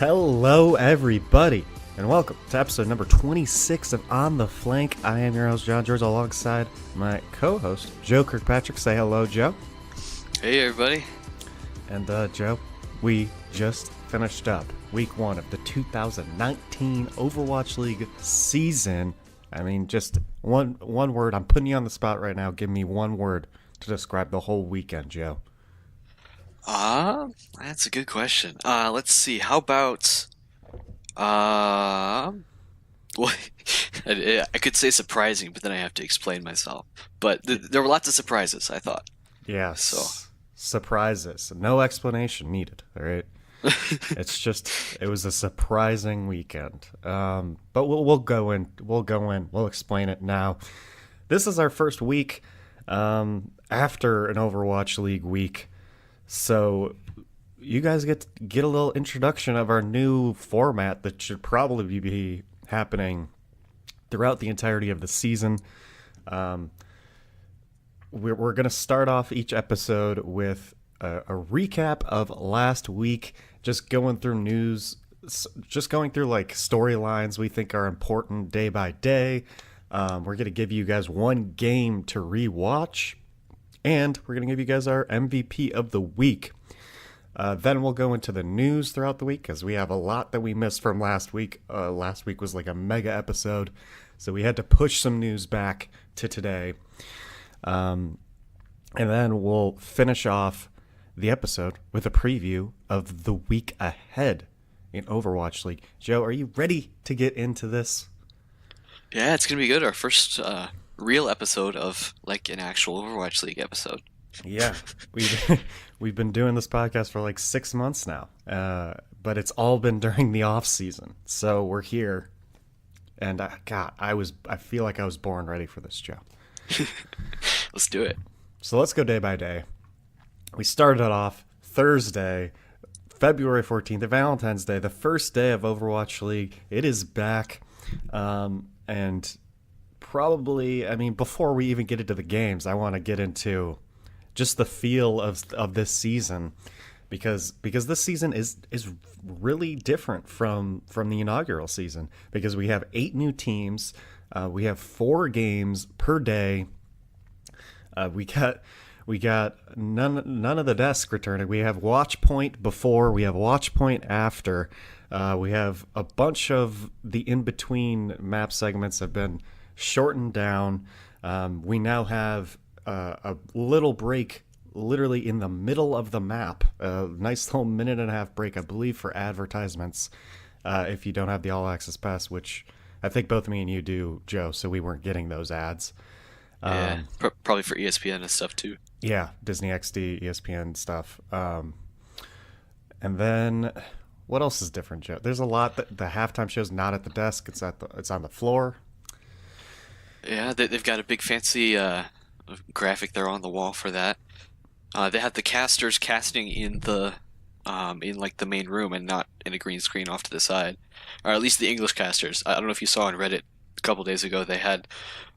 Hello, everybody, and welcome to episode number 26 of On the Flank. I am your host, John George, alongside my co-host, Joe Kirkpatrick. Say hello, Joe. Hey, everybody. And, Joe, we just finished up week one of the 2019 Overwatch League season. I mean, just one word. I'm putting you on the spot right now. Give me one word to describe the whole weekend, Joe. That's a good question. Let's see. How about, well, I could say surprising, but then I have to explain myself. But there were lots of surprises, I thought. Yes. So. Surprises. No explanation needed, all right? It was a surprising weekend. But we'll go in. We'll explain it now. This is our first week after an Overwatch League week. So you guys get a little introduction of our new format that should probably be happening throughout the entirety of the season. We're going to start off each episode with a recap of last week, just going through news, just going through like storylines we think are important day by day. We're going to give you guys one game to rewatch, and we're going to give you guys our MVP of the week. Then we'll go into the news throughout the week, because we have a lot that we missed from last week. Last week was like a mega episode, so we had to push some news back to today. And then we'll finish off the episode with a preview of the week ahead in Overwatch League. Joe, are you ready to get into this? Yeah, it's going to be good. Our first real episode of like an actual Overwatch League episode. Yeah, we've been doing this podcast for like 6 months now, but it's all been during the off season. So we're here, and I feel like I was born ready for this, Joe. Let's do it. So let's go day by day. We started off Thursday, February 14th, Valentine's Day, the first day of Overwatch League. It is back, and probably, I mean, before we even get into the games, I want to get into just the feel of this season, because this season is really different from the inaugural season, because we have 8 new teams, we have 4 games per day. We got none of the desks returning. We have Watch Point before, we have Watch Point after. We have a bunch of the in-between map segments have been shortened down. We now have a little break literally in the middle of the map. A nice little minute and a half break, I believe, for advertisements if you don't have the All Access Pass, which I think both me and you do, Joe, so we weren't getting those ads. Yeah, probably for ESPN and stuff too. Yeah, Disney XD, ESPN stuff. And then what else is different, Joe? There's a lot. The halftime show's not at the desk. It's on the floor. Yeah, they've got a big fancy graphic there on the wall for that. They have the casters casting in the in like the main room and not in a green screen off to the side, or at least the English casters. I don't know if you saw on Reddit a couple days ago, they had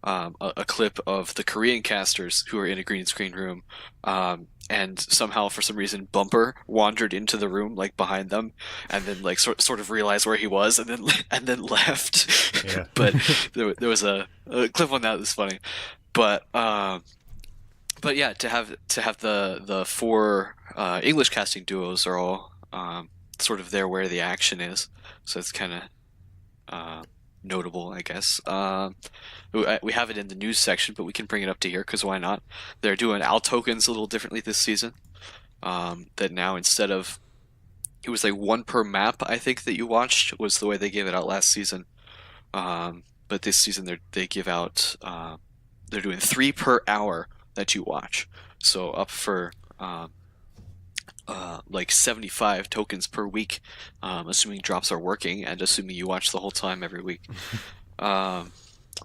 a clip of the Korean casters who are in a green screen room, and somehow for some reason Bumper wandered into the room like behind them, and then like sort of realized where he was, and then left. Yeah. But there was a clip on that was funny, but yeah, to have the 4 English casting duos are all sort of there where the action is, so it's kind of notable, I guess. We have it in the news section, but we can bring it up to here because why not? They're doing AL tokens a little differently this season. That now, instead of, it was like 1 per map, I think, that you watched was the way they gave it out last season. But this season they give out, they're doing 3 per hour that you watch. So up for like 75 tokens per week, assuming drops are working and assuming you watch the whole time every week.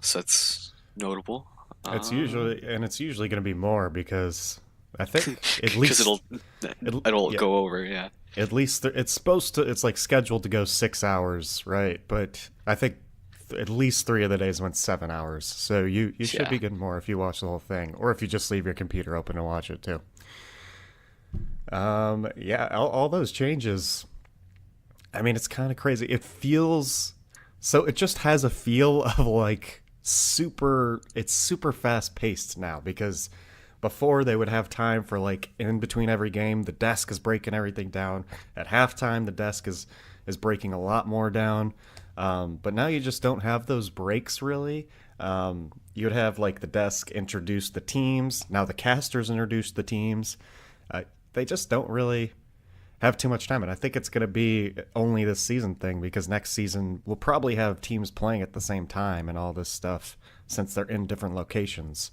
So that's notable. It's usually going to be more, because I think at least it'll go over. Yeah. At least it's like scheduled to go 6 hours, right? But I think at least 3 of the days went 7 hours. So you should be getting more if you watch the whole thing, or if you just leave your computer open and watch it too. All those changes I mean, it's kind of crazy. It feels so. It just has a feel of like super. It's super fast paced now because before they would have time for like in between every game, the desk is breaking everything down. At halftime, the desk is breaking a lot more down. But now you just don't have those breaks really. You would have like the desk introduce the teams. Now the casters introduce the teams. They just don't really have too much time. And I think it's going to be only this season thing because next season we'll probably have teams playing at the same time and all this stuff since they're in different locations.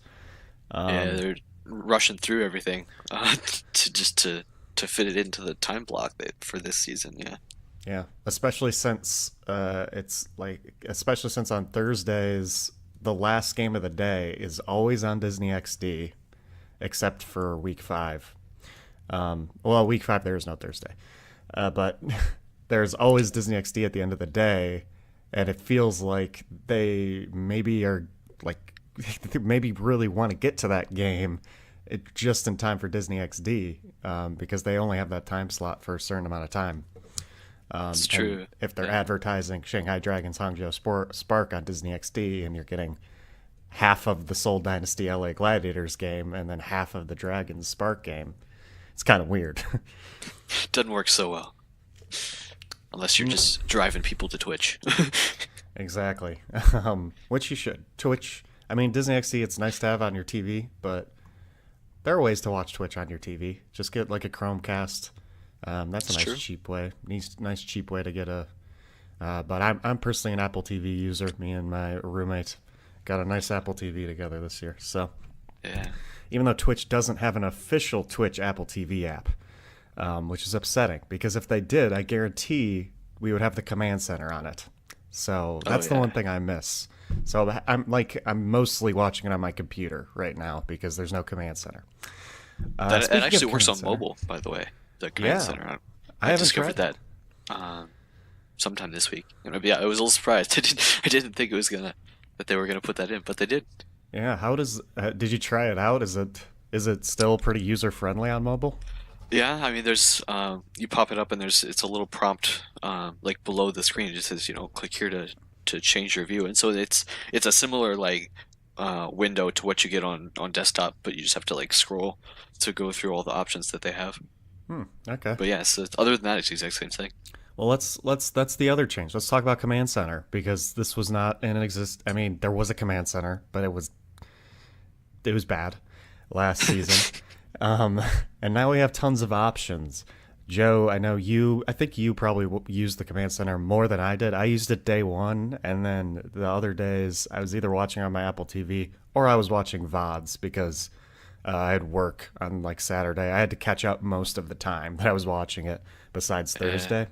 Yeah, Um, they're rushing through everything to fit it into the time block for this season. Yeah, yeah, especially since on Thursdays the last game of the day is always on Disney XD except for week 5. Well, week 5 there is no Thursday, but there's always Disney XD at the end of the day, and it feels like they maybe are like maybe really want to get to that game just in time for Disney XD because they only have that time slot for a certain amount of time. it's And true. if they're Yeah, advertising Shanghai Dragons Hangzhou Spark on Disney XD and you're getting half of the Seoul Dynasty LA Gladiators game and then half of the Dragons Spark game, it's kind of weird. doesn't work so well unless you're just driving people to Twitch. Exactly. Which you should. Twitch, I mean, Disney XD, it's nice to have on your TV, but there are ways to watch Twitch on your TV. Just get like a Chromecast. That's a It's nice true. cheap way. Nice cheap way to get a. But I'm personally an Apple TV user. Me and my roommate got a nice Apple TV together this year. So Yeah. even though Twitch doesn't have an official Twitch Apple TV app, which is upsetting because if they did, I guarantee we would have the command center on it. So Oh that's the yeah. one thing I miss. So I'm mostly watching it on my computer right now because there's no command center. That it Speaking of actually works command on center, mobile, by the way. The command yeah, center. I I haven't discovered tried that. that sometime this week. Yeah, I was a little surprised. I didn't think it was gonna that they were gonna put that in, but they did. Yeah, how does did you try it out? Is it still pretty user friendly on mobile? Yeah, I mean, there's you pop it up and it's a little prompt like below the screen. It just says, click here to change your view, and so it's a similar like window to what you get on desktop, but you just have to like scroll to go through all the options that they have. Okay. But yeah, so other than that, it's the exact same thing. Well, let's that's the other change. Let's talk about command center because this was not in exist. I mean, there was a command center, but it was bad last season. Um, and now we have tons of options. Joe, I know you. I think you probably used the command center more than I did. I used it day one, and then the other days I was either watching on my Apple TV or I was watching VODs because I had work on like Saturday. I had to catch up most of the time that I was watching it, besides Uh, Thursday.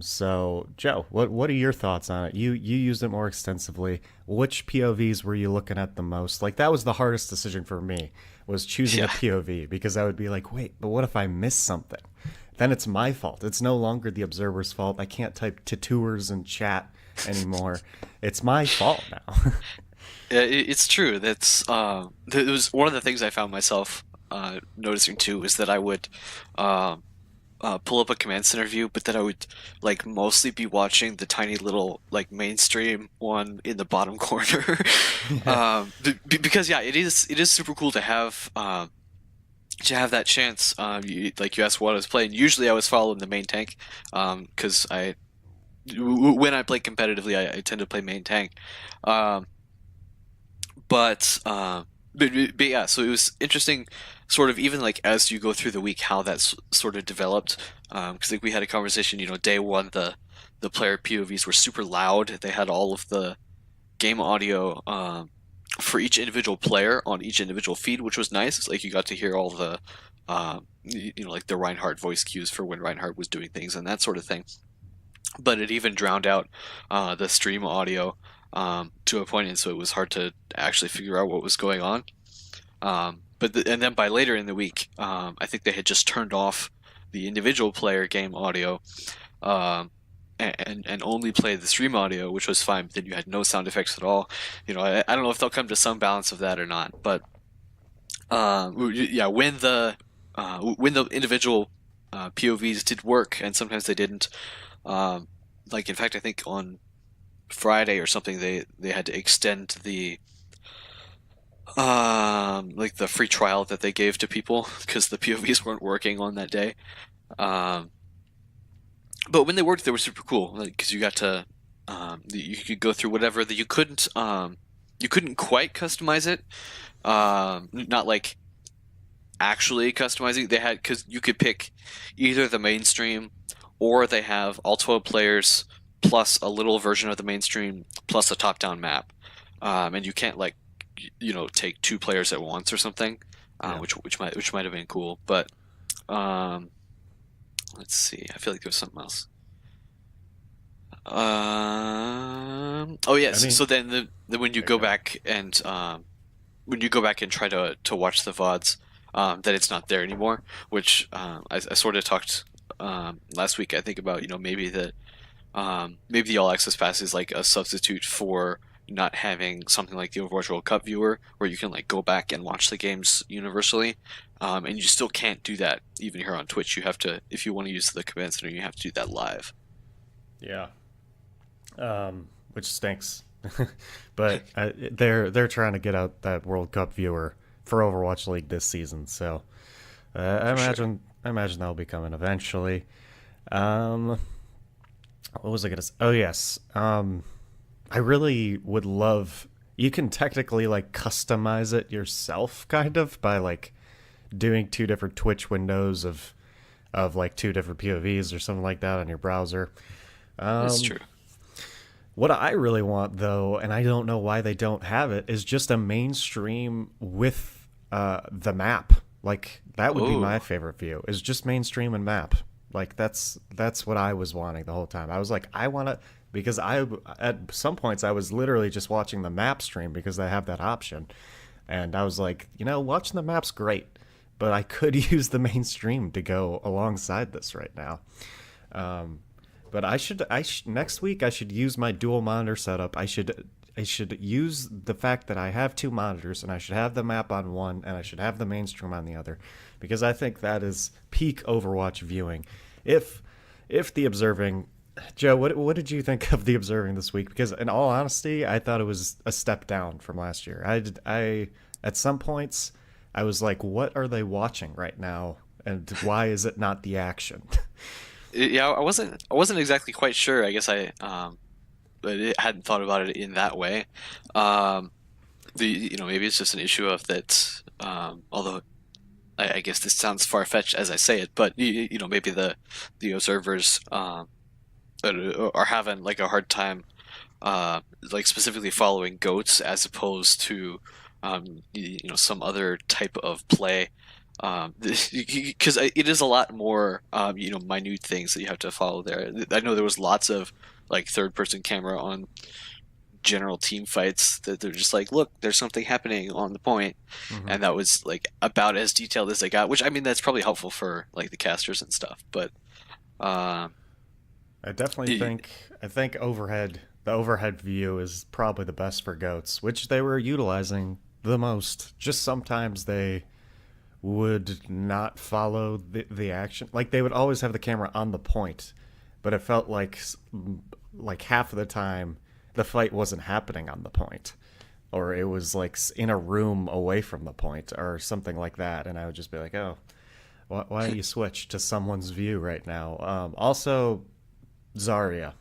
So Joe, what are your thoughts on it? You used it more extensively. Which POVs were you looking at the most? Like that was the hardest decision for me was choosing a yeah. POV because I would be like, wait, but what if I miss something? Then it's my fault. It's no longer the observer's fault. I can't type tours in chat anymore. It's my fault now. Yeah, it's true. It was one of the things I found myself noticing too is that I would um, pull up a command center view, but then I would like mostly be watching the tiny little like mainstream one in the bottom corner. Yeah. Because yeah, it is super cool to have that chance. Like you asked what I was playing. Usually I was following the main tank, because when I play competitively, I tend to play main tank. Um, but yeah, so it was interesting, sort of even like as you go through the week, how that's sort of developed. Because like we had a conversation, day one, the player POVs were super loud. They had all of the game audio for each individual player on each individual feed, which was nice. It's like you got to hear all the like the Reinhardt voice cues for when Reinhardt was doing things and that sort of thing. But it even drowned out the stream audio to a point, and so it was hard to actually figure out what was going on. And then by later in the week, I think they had just turned off the individual player game audio, um, and only played the stream audio, which was fine. But then you had no sound effects at all. I don't know if they'll come to some balance of that or not. But yeah, when the individual POVs did work, and sometimes they didn't. Um, like in fact, I think on Friday or something, they had to extend the like the free trial that they gave to people because the POVs weren't working on that day. Um, but when they worked, they were super cool because you got to you could go through whatever that you couldn't quite customize it. Not like actually customizing. They had because you could pick either the mainstream or they have all 12 players plus a little version of the mainstream plus a top-down map. And you can't like take two players at once or something, Yeah. which might have been cool. But um, let's see. I feel like there was something else. Oh I yes. mean, So then when you there you go go. back and when you go back and try to watch the VODs, that it's not there anymore. Which I sort of talked last week. I think about maybe the All Access Pass is like a substitute for not having something like the Overwatch World Cup viewer, where you can like go back and watch the games universally, and you still can't do that even here on Twitch. You have to, if you want to use the command center, you have to do that live. Yeah. Which stinks. But they're trying to get out that World Cup viewer for Overwatch League this season, so I For sure. imagine that'll be coming eventually. Um, what was I gonna say? Oh yes. I really would love. You can technically like customize it yourself, kind of by like doing two different Twitch windows of like two different POVs or something like that on your browser. That's Um, true. what I really want, though, and I don't know why they don't have it, is just a mainstream with the map. Like that would be my Oh, favorite view. Is just mainstream and map. Like that's what I was wanting the whole time. I was like, I want to because I at some points I was literally just watching the map stream because they have that option, and I was like, watching the map's great, but I could use the mainstream to go alongside this right now. Um, but next week I should use my dual monitor setup. I should use the fact that I have two monitors and I should have the map on one and I should have the mainstream on the other because I think that is peak Overwatch viewing. If the observing Joe, what did you think of the observing this week? Because in all honesty, I thought it was a step down from last year. I at some points I was like, what are they watching right now? And why is it not the action? yeah. I wasn't exactly quite sure. I guess but it hadn't thought about it in that way. Um, maybe it's just an issue of that. Although I guess this sounds far-fetched as I say it, but maybe the observers are having like a hard time like specifically following goats as opposed to some other type of play because it is a lot more minute things that you have to follow there. I know there was lots of like third person camera on general team fights that they're just like, look, there's something happening on the point, Hmm. and that was like about as detailed as they got, which I mean that's probably helpful for like the casters and stuff, but um I definitely y- think the overhead view is probably the best for goats, which they were utilizing the most. Just sometimes they would not follow the action. Like they would always have the camera on the point, but it felt like half of the time the fight wasn't happening on the point, or it was like in a room away from the point or something like that, and I would just be like, oh, why don't you switch to someone's view right now? Also, Zarya,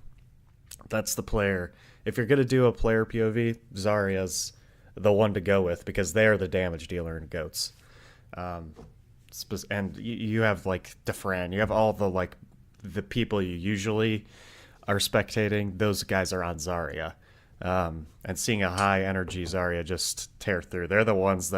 that's the player. If you're gonna do a player POV, Zarya's the one to go with because they're the damage dealer in goats. Um, and you have like Defran, you have all the like the people you usually are spectating. Those guys are on Zarya, and seeing a high energy Zarya just tear through. They're the ones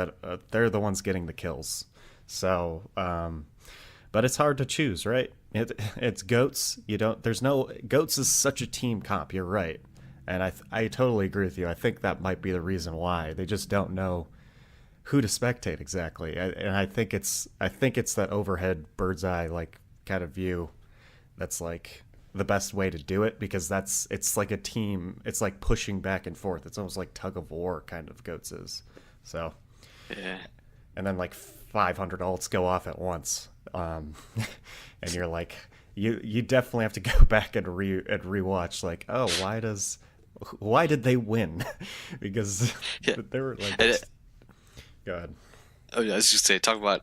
getting the kills. So, but it's hard to choose, right? It's goats. You don't. There's no goats is such a team comp. You're right, and I totally agree with you. I think that might be the reason why they just don't know who to spectate exactly. And I think it's that overhead bird's eye like kind of view that's like the best way to do it because it's like a team. It's like pushing back and forth. It's almost like tug of war kind of goats is. So yeah. and then like 500 ults go off at once. And you're like, you definitely have to go back and rewatch. Like, oh, why did they win? Because Yeah. they were like, And go ahead. oh, yeah, I was just say talk about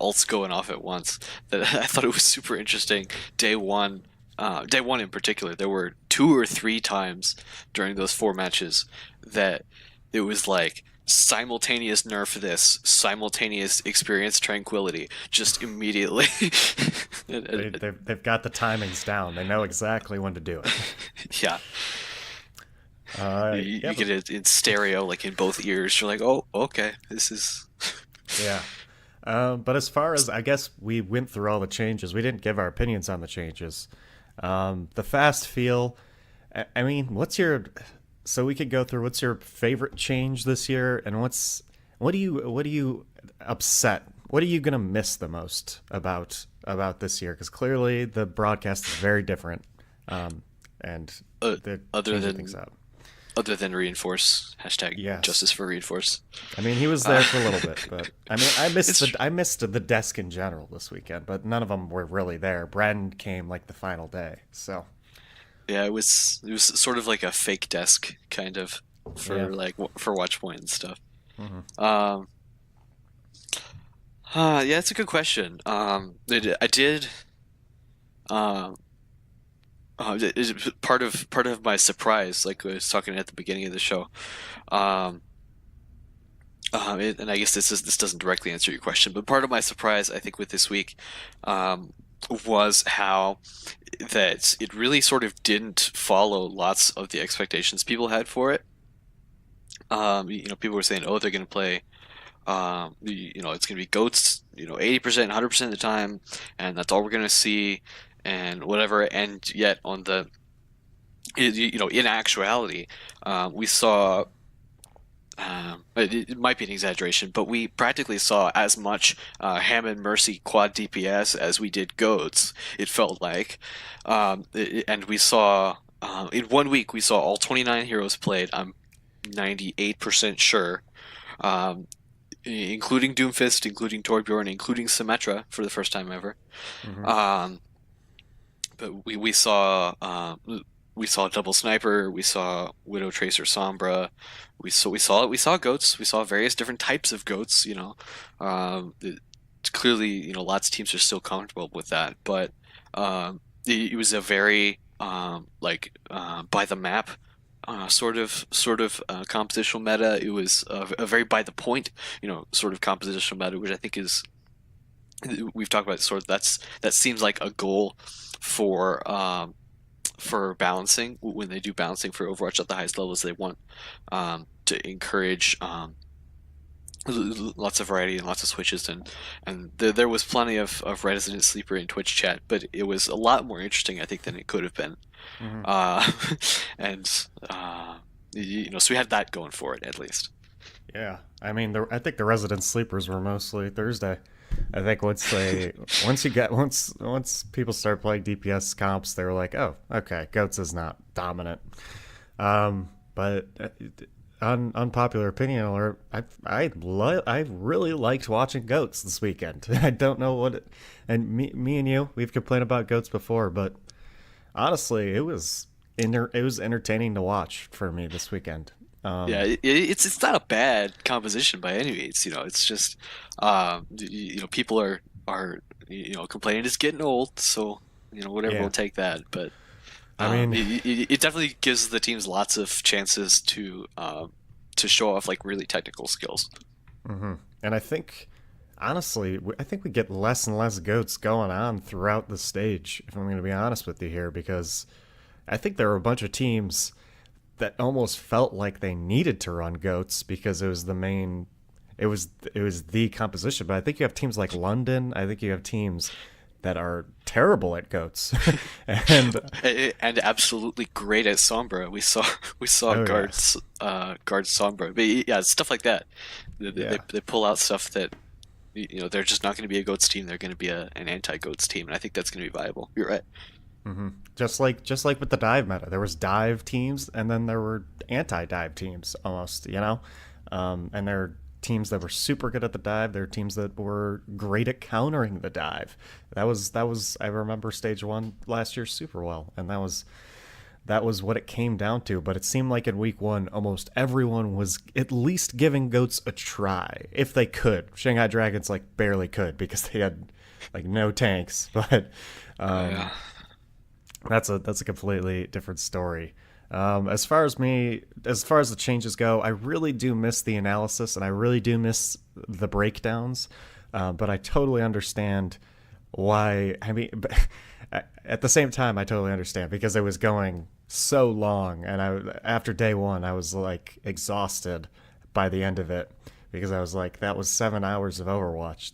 alts going off at once. That I thought it was super interesting. Day one in particular, there were two or three times during those four matches that it was like simultaneous nerf this, simultaneous experience tranquility, just immediately. They've got the timings down. They know exactly when to do it. Yeah, Yeah, you get it in stereo, like in both ears. You're like, oh, okay, this is. yeah. But as far as I guess we went through all the changes, we didn't give our opinions on the changes. The fast feel. I mean, what's your? So we could go through. What's your favorite change this year, and what do you upset? What are you gonna miss the most about this year? Because clearly the broadcast is very different, and Uh, they're other changing than things up. other than reinforce hashtag Yes. justice for reinforce. I mean, he was there for a little bit, but I mean, It's I missed the desk in general this weekend, but none of them were really there. Bren came like the final day, so Yeah, it was sort of like a fake desk kind of yeah. for like for Watchpoint and stuff. Hmm. Um, yeah, it's a good question. I did. Um, part of my surprise, like I was talking at the beginning of the show. Um, and I guess this doesn't directly answer your question, but part of my surprise, I think, with this week, um, was how that it really sort of didn't follow lots of the expectations people had for it. People were saying, "Oh, they're going to play. It's going to be goats. 80%, 100% of the time, and that's all we're going to see, and whatever." And yet, in actuality, we saw. It might be an exaggeration, but we practically saw as much Hammond Mercy quad DPS as we did goats. It felt like, and we saw in 1 week we saw all 29 heroes played. I'm 98% sure, um, including Doomfist, including Torbjorn, including Symmetra for the first time ever. Hmm. Um, but we saw double sniper, we saw Widow Tracer Sombra, we saw goats, we saw various different types of goats. Clearly, lots of teams are still comfortable with that, but it was a very by the map sort of compositional meta. It was a very by the point, sort of compositional meta, which I think is we've talked about sort of that seems like a goal for balancing when they do balancing for Overwatch at the highest levels. They want to encourage lots of variety and lots of switches, and there was plenty of Resident Sleeper in Twitch chat, but it was a lot more interesting, I think, than it could have been. Hmm. uh, and so we had that going for it at least. Yeah, I mean, I think the resident sleepers were mostly Thursday. I think once people start playing DPS comps, they were like, oh, okay, goats is not dominant. But unpopular opinion alert, I really liked watching goats this weekend. I don't know and me and you, we've complained about goats before, but honestly, it was entertaining to watch for me this weekend. Yeah, it's not a bad composition by any means. It's just people are complaining it's getting old, so whatever, Yeah, we'll take that. But I mean, it definitely gives the teams lots of chances to show off like really technical skills. hmm and I think honestly, I think we get less and less goats going on throughout the stage. If I'm going to be honest with you here, because I think there were a bunch of teams that almost felt like they needed to run goats because it was the main it was the composition. But I think you have teams like London. I think you have teams that are terrible at goats. And And absolutely great at Sombra. We saw oh yeah. guards Sombra, but yeah, stuff like that. They, they, Yeah. they pull out stuff that they're just not going to be a goats team. They're going to be an anti-goats team, and I think that's going to be viable. You're right. Hmm. Just like with the dive meta, there was dive teams and then there were anti-dive teams almost, and teams that were super good at the dive. There were teams that were great at countering the dive. That was I remember stage one last year super well, and that was what it came down to. But it seemed like in week one, almost everyone was at least giving goats a try if they could. Shanghai Dragons like barely could because they had like no tanks, but Yeah. that's a completely different story. As far as the changes go, I really do miss the analysis and I really do miss the breakdowns. But I totally understand why. I mean, at the same time, I totally understand because it was going so long, and after day one, I was like exhausted by the end of it because I was like, that was 7 hours of Overwatch.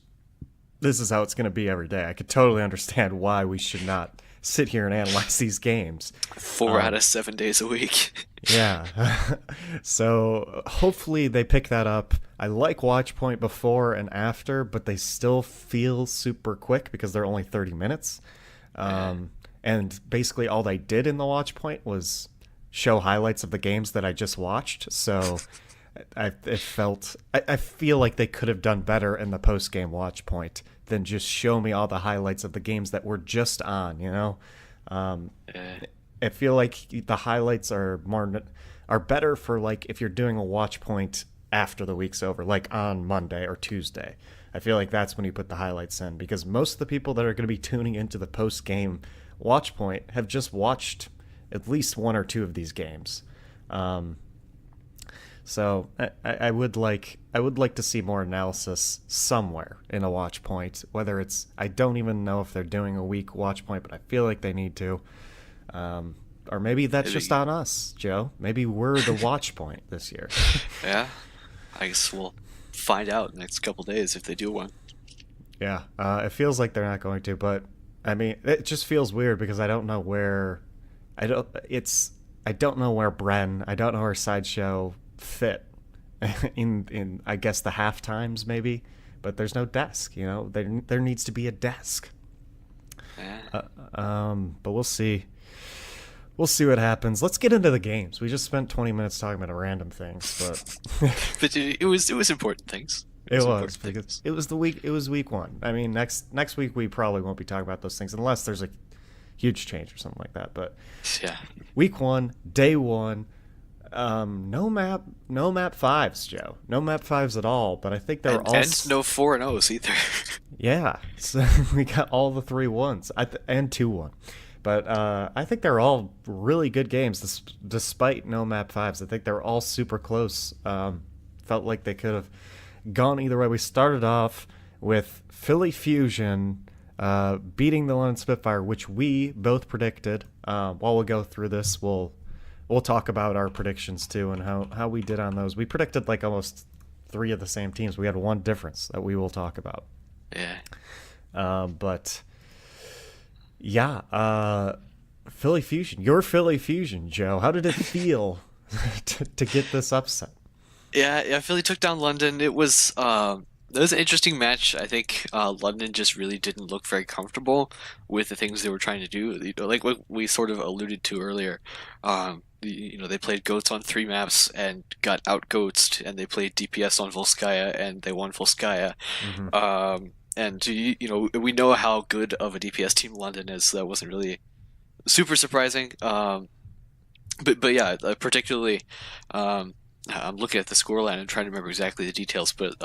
This is how it's going to be every day. I could totally understand why we should not sit here and analyze these games. 4 out of 7 days a week. Yeah. So hopefully they pick that up. I like Watchpoint before and after, but they still feel super quick because they're only 30 minutes. And basically all they did in the Watchpoint was show highlights of the games that I just watched. So I feel like they could have done better in the post game watch point than just show me all the highlights of the games that were just on. I feel like the highlights are better for like if you're doing a watch point after the week's over, like on Monday or Tuesday. I feel like that's when you put the highlights in because most of the people that are going to be tuning into the post game watch point have just watched at least one or two of these games. So I would like to see more analysis somewhere in a watch point. Whether it's I don't even know if they're doing a week watch point, but I feel like they need to. Or maybe that's just on us, Joe. Maybe we're the watch point this year. Yeah, I guess we'll find out in the next couple days if they do one. Yeah, it feels like they're not going to, but I mean, it just feels weird because I don't know where I don't know where Bren, I don't know where Sideshow fit in I guess the half times maybe, but there's no desk. There needs to be a desk. Yeah. But we'll see. We'll see what happens. Let's get into the games. We just spent 20 minutes talking about random things, but But it was important things. it was important because things. it was week one. I mean, next week we probably won't be talking about those things unless there's a huge change or something like that. But Yeah. week one, day one, no map fives, Joe. No map fives at all. But I think they were all And no 4-0s either. yeah. So we got all the 3-1s and 2-1. But I think they're all really good games, despite no map fives. I think they're all super close. Felt like they could have gone either way. We started off with Philly Fusion beating the London Spitfire, which we both predicted. While we'll go through this, we'll talk about our predictions too and how we did on those. We predicted like almost three of the same teams. We had one difference that we will talk about. Yeah. But yeah, Philly Fusion, your Philly Fusion, Joe. How did it feel to get this upset? Yeah, Philly took down London. It was an interesting match. I think London just really didn't look very comfortable with the things they were trying to do. Like what we sort of alluded to earlier. They played goats on 3 maps and got out goatsed, and they played DPS on Volskaya and they won Volskaya. Mm-hmm. And we know how good of a DPS team London is. So that wasn't really super surprising. But yeah, particularly. I'm looking at the scoreline and trying to remember exactly the details, but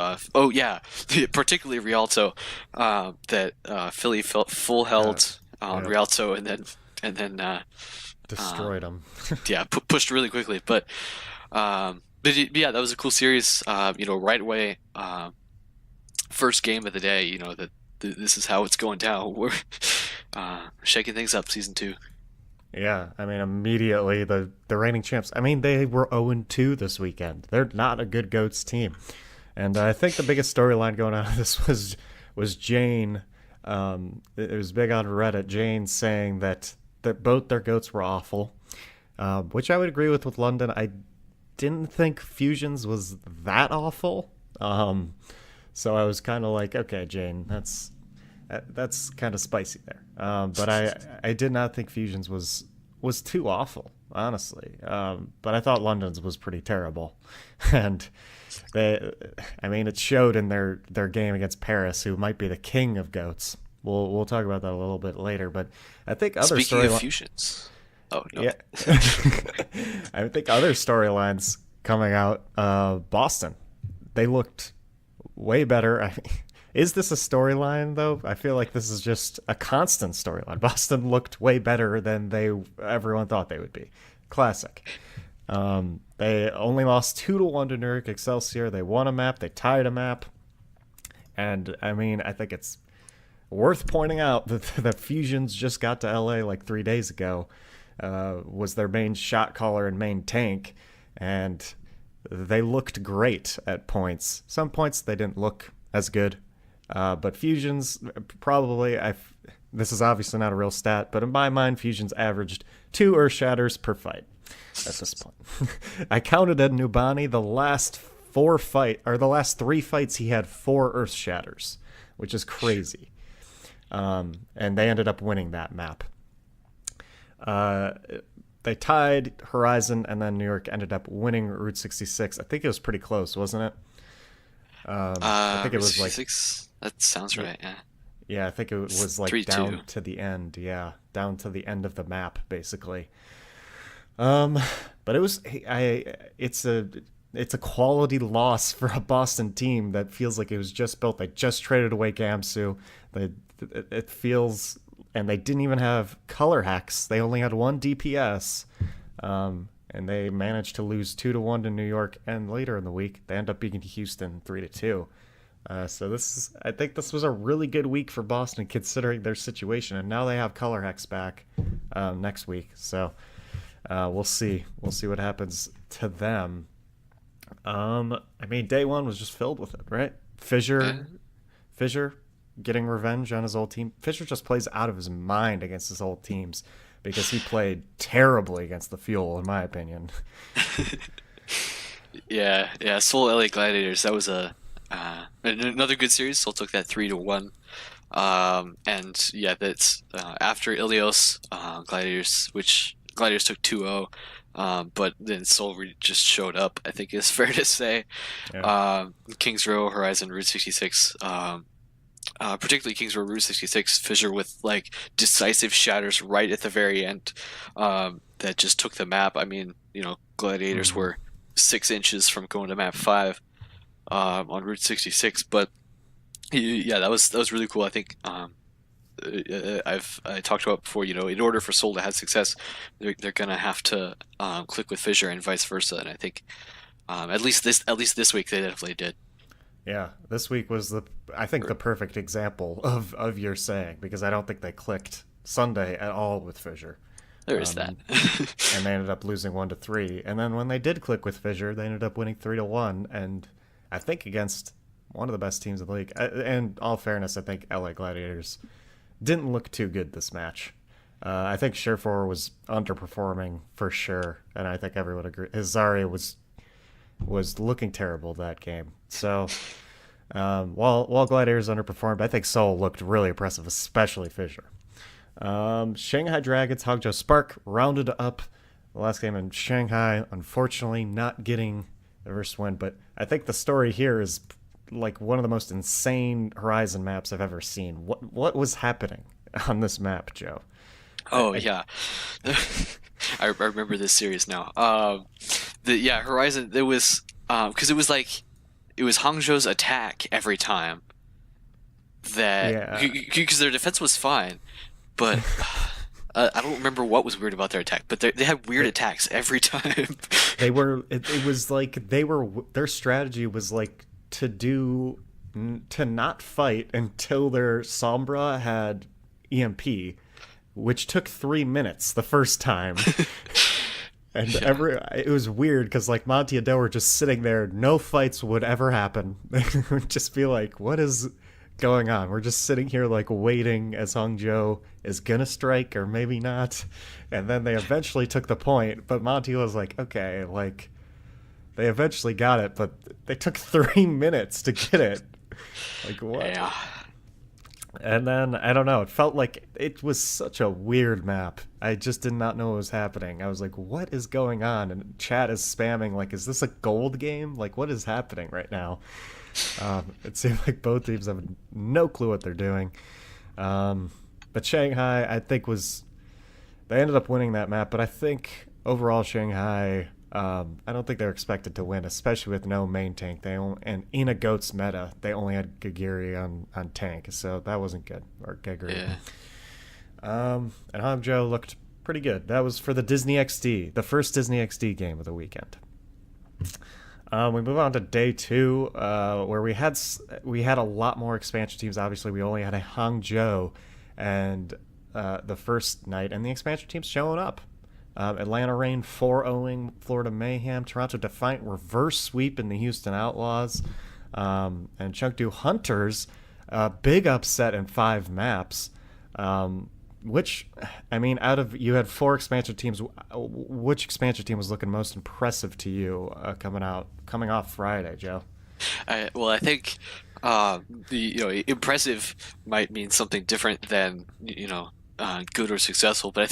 particularly Rialto, that Philly felt full held on Yeah. Rialto and then Destroyed them. pushed really quickly. But yeah, that was a cool series. Right away, first game of the day. This is how it's going down. We're shaking things up, season 2. Yeah, I mean, immediately the reigning champs. I mean, they were 0-2 this weekend. They're not a good goats team, and I think the biggest storyline going on of this was Jane. It was big on Reddit. Jane saying that both their goats were awful, which I would agree with London. I didn't think Fusions was that awful, so I was kind of like, okay, Jane, that's kind of spicy there. But I did not think Fusions was was too awful, honestly. But I thought London's was pretty terrible, and I mean, it showed in their game against Paris, who might be the king of goats. We'll talk about that a little bit later, but I think other Speaking of fusions, oh no, yeah, I think other storylines coming out. Boston, they looked way better. Is this a storyline though? I feel like this is just a constant storyline. Boston looked way better than everyone thought they would be. Classic. They only lost 2-1 to Nuremberg Excelsior. They won a map. They tied a map. And I mean, I think it's worth pointing out that the Fusions just got to LA like 3 days ago. Was their main shot caller and main tank, and they looked great at points. Some points they didn't look as good. But Fusions, probably, this is obviously not a real stat, but in my mind, Fusions averaged 2 Earth Shatters per fight at this point. I counted Ed Nubani, the last 3 fights he had 4 Earth Shatters, which is crazy. And they ended up winning that map. They tied Horizon, and then New York ended up winning Route 66. I think it was pretty close, wasn't it? I think it was like... That sounds right, yeah. Yeah, I think it was like 3-2. Down to the end. Yeah, down to the end of the map, basically. But it was... It's a quality loss for a Boston team that feels like it was just built. They just traded away Gamsu. It feels... And they didn't even have color hacks. They only had 1 DPS. And they managed to lose 2-1 to New York. And later in the week, they end up beating Houston 3-2. So I think this was a really good week for Boston considering their situation. And now they have color hacks back next week. So we'll see. We'll see what happens to them. I mean, day one was just filled with it, right? Fissure getting revenge on his old team. Fissure just plays out of his mind against his old teams because he played terribly against the Fuel, in my opinion. Yeah. Seoul LA Gladiators. That was another good series. Seoul took that 3-1. And yeah, that's after Ilios, Gladiators took 2-0. But then Seoul just showed up, I think is fair to say. Yeah. Kings Row, Horizon, Route 66. Particularly Kings Row, Route 66, Fissure with like decisive shatters right at the very end that just took the map. I mean, Gladiators were 6 inches from going to map 5 on Route 66, but yeah, that was really cool. I think I talked about before. In order for Seoul to have success, they're gonna have to click with Fissure and vice versa. And I think at least this week they definitely did. Yeah, this week was the perfect example of your saying, because I don't think they clicked Sunday at all with Fissure. There is that. And they ended up losing 1-3. And then when they did click with Fissure, they ended up winning 3-1. And I think against one of the best teams in the league. And all fairness, I think LA Gladiators didn't look too good this match. I think Surefour was underperforming for sure. And I think everyone agreed. His Zarya was looking terrible that game. So while Gladiators underperformed, I think Seoul looked really impressive, especially Fissure. Shanghai Dragons, Hangzhou Spark rounded up the last game in Shanghai, unfortunately not getting the first win. But I think the story here is like one of the most insane Horizon maps I've ever seen. What was happening on this map, Joe? Oh, yeah. I remember this series now. Horizon, there was because it was Hangzhou's attack every time that because their defense was fine, but I don't remember what was weird about their attack, but they had weird attacks every time. It was like their strategy was like to not fight until their Sombra had EMP, which took 3 minutes the first time. And it was weird because like Monty and Dell were just sitting there. No fights would ever happen. They would just be like, what is going on? We're just sitting here like waiting as Hangzhou is gonna strike or maybe not. And then they eventually took the point, but Monty was like, okay, like they eventually got it, but they took 3 minutes to get it. Like what? Yeah. And then I don't know. It felt like it was such a weird map. I just did not know what was happening. I was like, "What is going on?" And chat is spamming like, "Is this a gold game? Like, what is happening right now?" It seemed like both teams have no clue what they're doing. But Shanghai, I think, was they ended up winning that map. But I think overall Shanghai, I don't think they're expected to win, especially with no main tank. And Ina Goat's meta, they only had Gagiri on tank, so that wasn't good. Or Gagiri. Yeah. And Hangzhou looked pretty good. That was for the Disney XD, the first Disney XD game of the weekend. We move on to day two, where we had a lot more expansion teams. Obviously, we only had a Hangzhou and the first night, and the expansion teams showing up. Atlanta Reign 4-0ing Florida Mayhem. Toronto Defiant reverse sweep in the Houston Outlaws. And Chengdu Hunters, big upset in 5 maps. Which, I mean, out of you had 4 expansion teams. Which expansion team was looking most impressive to you coming off Friday, Joe? I think the impressive might mean something different than good or successful, but I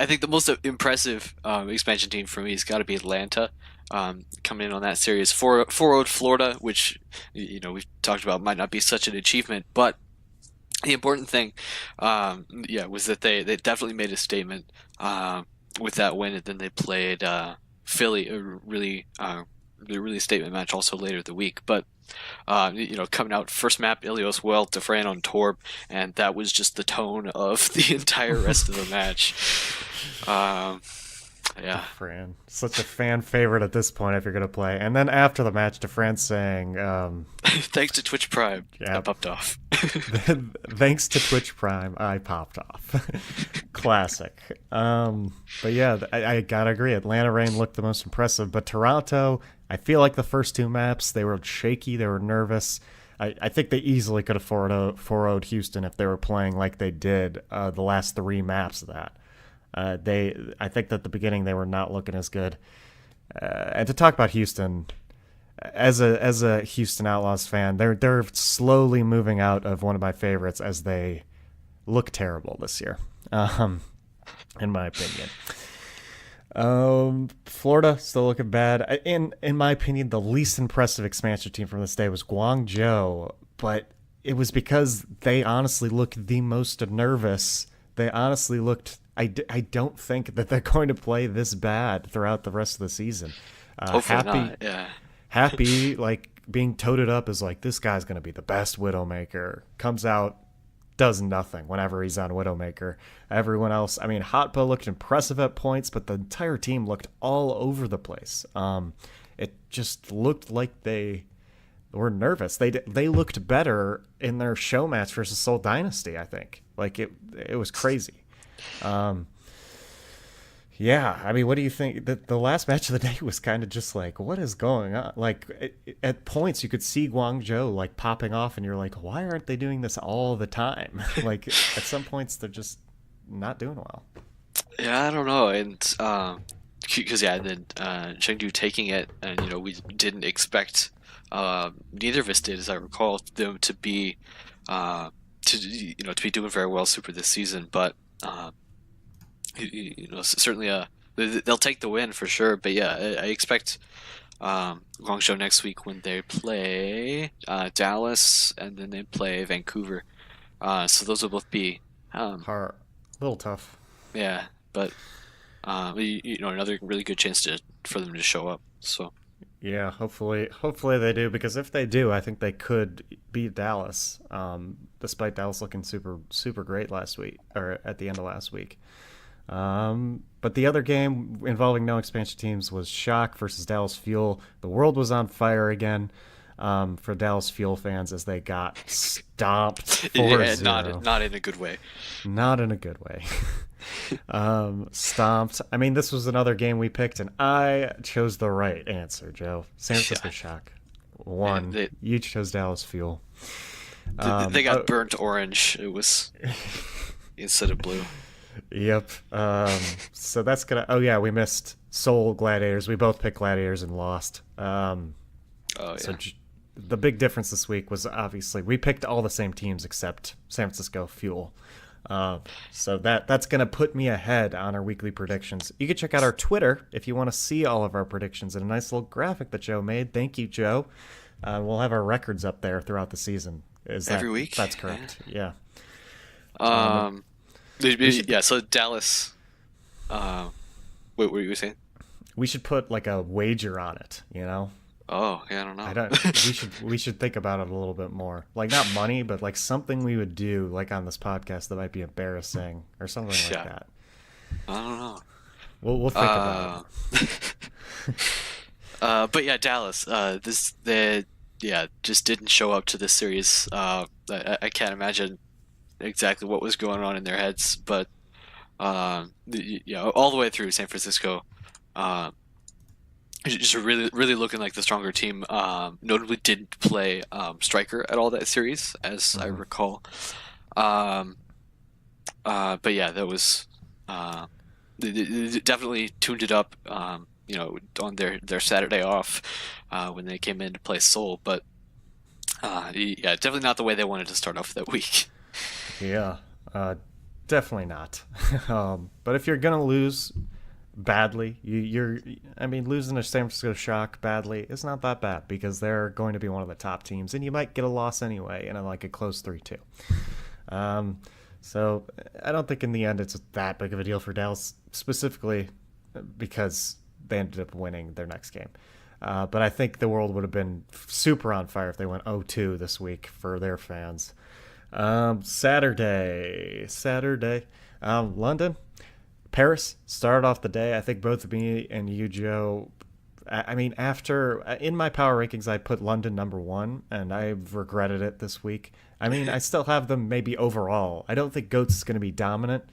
think the most impressive expansion team for me has got to be Atlanta. Coming in on that series, 4-0'd Florida, which we've talked about might not be such an achievement, but the important thing, was that they definitely made a statement with that win, and then they played Philly, a really statement match also later the week. But coming out first map, Ilios well, Defran on Torb, and that was just the tone of the entire rest of the match. Yeah. Defran, such a fan favorite at this point if you're going to play. And then after the match, Defran saying, thanks to Twitch Prime, yeah. I popped off. Thanks to Twitch Prime, I popped off. Classic. But yeah, I gotta agree. Atlanta Reign looked the most impressive, but Toronto, I feel like the first 2 maps, they were shaky, they were nervous. I think they easily could have 4-0'd Houston if they were playing like they did the last 3 maps of that. I think that at the beginning they were not looking as good. And to talk about Houston, as a Houston Outlaws fan, they're slowly moving out of one of my favorites as they look terrible this year, in my opinion. Florida still looking bad. In my opinion, the least impressive expansion team from this day was Guangzhou, but it was because they honestly looked the most nervous. They honestly looked. I don't think that they're going to play this bad throughout the rest of the season. Hopefully not. Yeah. Happy, like, being toted up as, like, this guy's going to be the best Widowmaker. Comes out, does nothing whenever he's on Widowmaker. Everyone else, I mean, Hotpo looked impressive at points, but the entire team looked all over the place. It just looked like they were nervous. They looked better in their show match versus Seoul Dynasty, I think. Like, it was crazy. Yeah, I mean, what do you think? The last match of the day was kind of just like, what is going on? Like, at points, you could see Guangzhou, like, popping off, and you're like, why aren't they doing this all the time? Like, at some points, they're just not doing well. Yeah, I don't know, and because then Chengdu taking it, and we didn't expect, neither of us did, as I recall, them to be to be doing very well super this season, but. Certainly they'll take the win for sure, but yeah, I expect Guangzhou next week when they play Dallas and then they play Vancouver, so those will both be Hard, a little tough. yeah, but another really good chance for them to show up, so Yeah, hopefully they do, because if they do, I think they could beat Dallas, despite Dallas looking super great last week, or at the end of last week. But the other game involving no expansion teams was Shock versus Dallas Fuel. The world was on fire again for Dallas Fuel fans as they got stomped 4-0. Not in a good way. Not in a good way. Stomped. I mean, this was another game we picked, and I chose the right answer, Joe. San Francisco Shock won. You chose Dallas Fuel. They got burnt orange. It was instead of blue. Yep. So that's gonna. Oh yeah, we missed Seoul Gladiators. We both picked Gladiators and lost. Yeah. So the big difference this week was obviously we picked all the same teams except San Francisco Fuel. So that's going to put me ahead on our weekly predictions. You can check out our Twitter if you want to see all of our predictions and a nice little graphic that Joe made. Thank you, Joe. We'll have our records up there throughout the season. Every week? That's correct. Yeah. So Dallas. What were you saying? We should put like a wager on it, you know? Oh, yeah, I don't know. We should think about it a little bit more. Like not money, but like something we would do like on this podcast that might be embarrassing or something like that. I don't know. We'll think about it. But yeah, Dallas. They just didn't show up to this series. I can't imagine exactly what was going on in their heads, but all the way through San Francisco. Just really, really looking like the stronger team. Notably, didn't play striker at all that series, as I recall. But yeah, that was they definitely tuned it up. On their Saturday off when they came in to play Seoul. But definitely not the way they wanted to start off that week. Yeah, definitely not. But if you're gonna lose badly, losing to San Francisco Shock badly is not that bad because they're going to be one of the top teams, and you might get a loss anyway in a close 3-2. So I don't think in the end it's that big of a deal for Dallas, specifically because they ended up winning their next game. But I think the world would have been super on fire if they went 0-2 this week for their fans. Saturday, London. Paris started off the day. I think both me and you, Joe, after in my power rankings, I put London number 1, and I've regretted it this week. I still have them maybe overall. I don't think Goats is going to be dominant,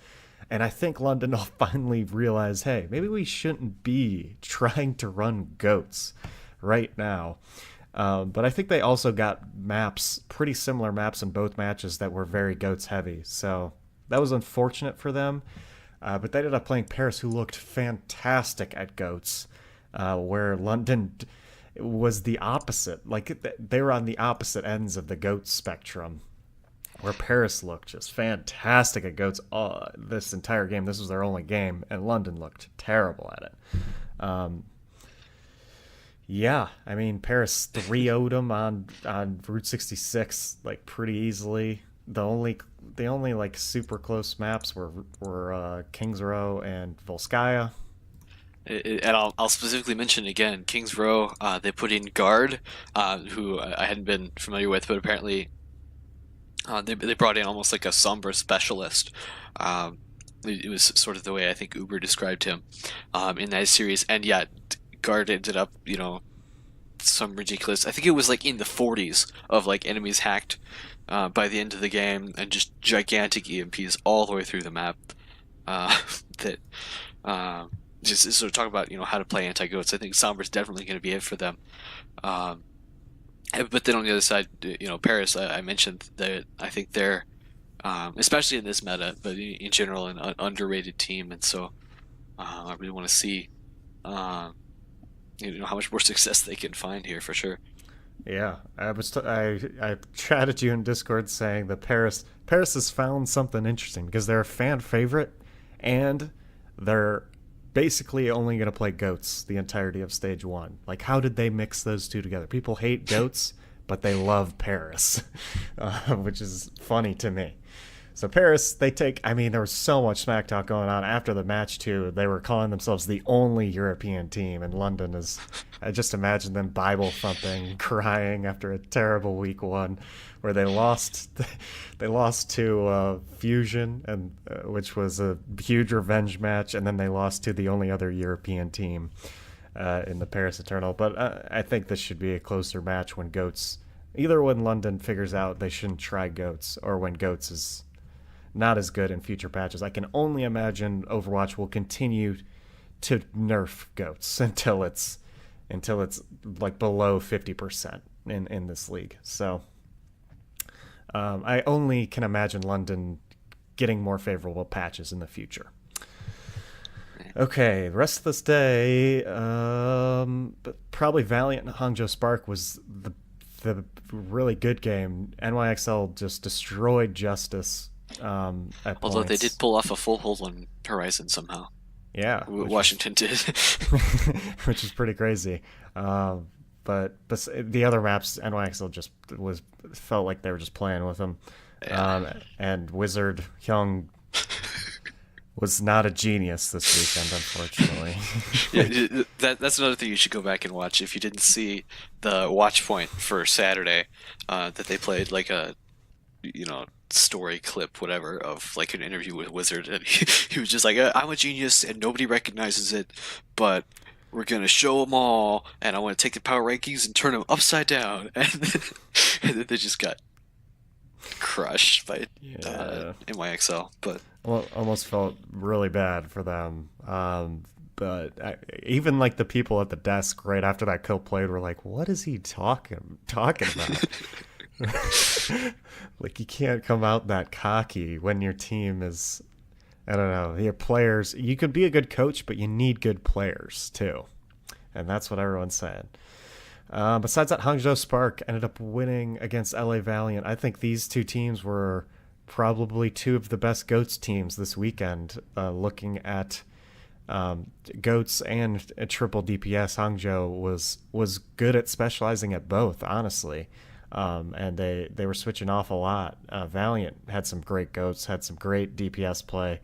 and I think London will finally realize, hey, maybe we shouldn't be trying to run Goats right now. But I think they also got pretty similar maps in both matches that were very Goats heavy. So that was unfortunate for them. But they ended up playing Paris, who looked fantastic at Goats, where London was the opposite. Like they were on the opposite ends of the Goats spectrum, where Paris looked just fantastic at Goats this entire game. This was their only game, and London looked terrible at it. Paris 3-0'd them on Route 66 pretty easily. The only super close maps were Kings Row and Volskaya. And I'll specifically mention again Kings Row. They put in Guard, who I hadn't been familiar with, but apparently they brought in almost like a Sombra specialist. It was sort of the way I think Uber described him in that series, and yet Guard ended up some ridiculous. I think it was in the 40s of enemies hacked. By the end of the game, and just gigantic EMPs all the way through the map. Just sort of talk about how to play anti-goats. I think Sombra's definitely going to be it for them. But then on the other side, Paris. I mentioned that I think they're, especially in this meta, but in general, an underrated team, and so I really want to see, how much more success they can find here for sure. Yeah, I chatted you in Discord saying that Paris has found something interesting because they're a fan favorite, and they're basically only going to play Goats the entirety of Stage 1. How did they mix those two together? People hate Goats, but they love Paris, which is funny to me. So Paris, there was so much smack talk going on after the match too. They were calling themselves the only European team, and London I just imagine them Bible thumping, crying after a terrible week 1, where they lost to Fusion, and which was a huge revenge match, and then they lost to the only other European team in the Paris Eternal. But I think this should be a closer match when London figures out they shouldn't try Goats, or when Goats is not as good in future patches. I can only imagine Overwatch will continue to nerf Goats until it's below 50% in this league. So I only can imagine London getting more favorable patches in the future. Okay, the rest of this day, probably Valiant and Hangzhou Spark was the the really good game, NYXL just destroyed Justice at Although they did points. pull off a full hold on Horizon somehow. Yeah, Washington did. which is pretty crazy. But the other maps, NYXL just was felt like they were just playing with them. Yeah. And Wizard Hyung was not a genius this weekend, unfortunately. Yeah, that's another thing you should go back and watch if you didn't see the watch point for Saturday, that they played like a story clip whatever of like an interview with Wizard, and he was just like, I'm a genius and nobody recognizes it, but we're gonna show them all, and I want to take the power rankings and turn them upside down, and then they just got crushed by Yeah. NYXL. But Well, almost felt really bad for them. Even like the people at the desk right after that kill played were like, "What is he talking about?" Like you can't come out that cocky when your team is. I don't know. Your players. You could be a good coach, but you need good players too, and that's what everyone's saying. Besides that, Hangzhou Spark ended up winning against LA Valiant. I think these two teams were probably two of the best Goats teams this weekend. Looking at Goats and a triple DPS, Hangzhou was good at specializing at both, honestly. And they were switching off a lot. Valiant had some great Goats, had some great DPS play.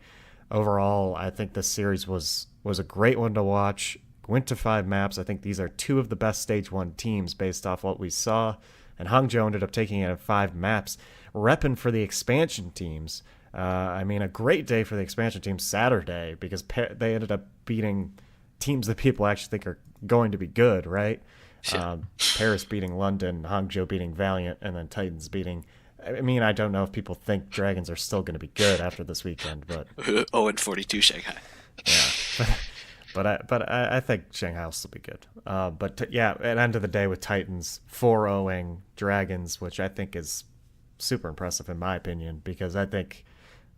Overall, I think this series was a great one to watch. Went to 5 maps. I think these are two of the best Stage 1 teams based off what we saw. And Hangzhou ended up taking it at 5 maps, repping for the expansion teams. I mean, a great day for the expansion teams Saturday because they ended up beating teams that people actually think are going to be good, right? yeah. Paris beating London, Hangzhou beating Valiant, and then Titans beating. I mean, I don't know if people think Dragons are still going to be good after this weekend, but 0-42 Shanghai. yeah. But I think Shanghai will still be good. Yeah, at the end of the day with Titans 4-0ing Dragons, which I think is super impressive in my opinion, because I think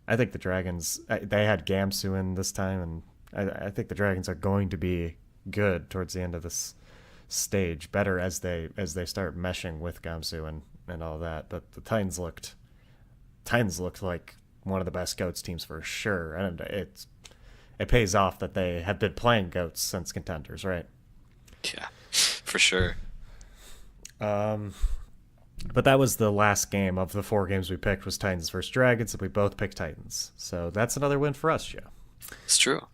the Dragons they had Gamsu in this time, and I think the Dragons are going to be good towards the end of this stage, better as they start meshing with Gamsu and all that. But the Titans looked like one of the best Goats teams for sure, and it pays off that they have been playing Goats since Contenders, right? Yeah, for sure. But that was the last game of the 4 games we picked was Titans versus Dragons, and we both picked Titans. So that's another win for us, Joe. It's true.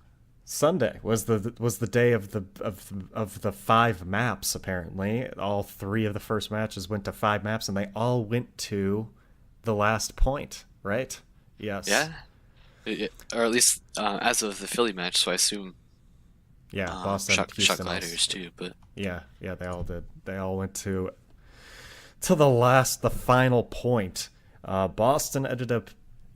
Sunday was the day of the 5 maps. Apparently, all 3 of the first matches went to 5 maps, and they all went to the last point, right? Yes. Yeah. Or at least as of the Philly match, so I assume Yeah, Boston, Shock Houston. Gliders too. But Yeah, they all did. They all went to the final point. Boston ended up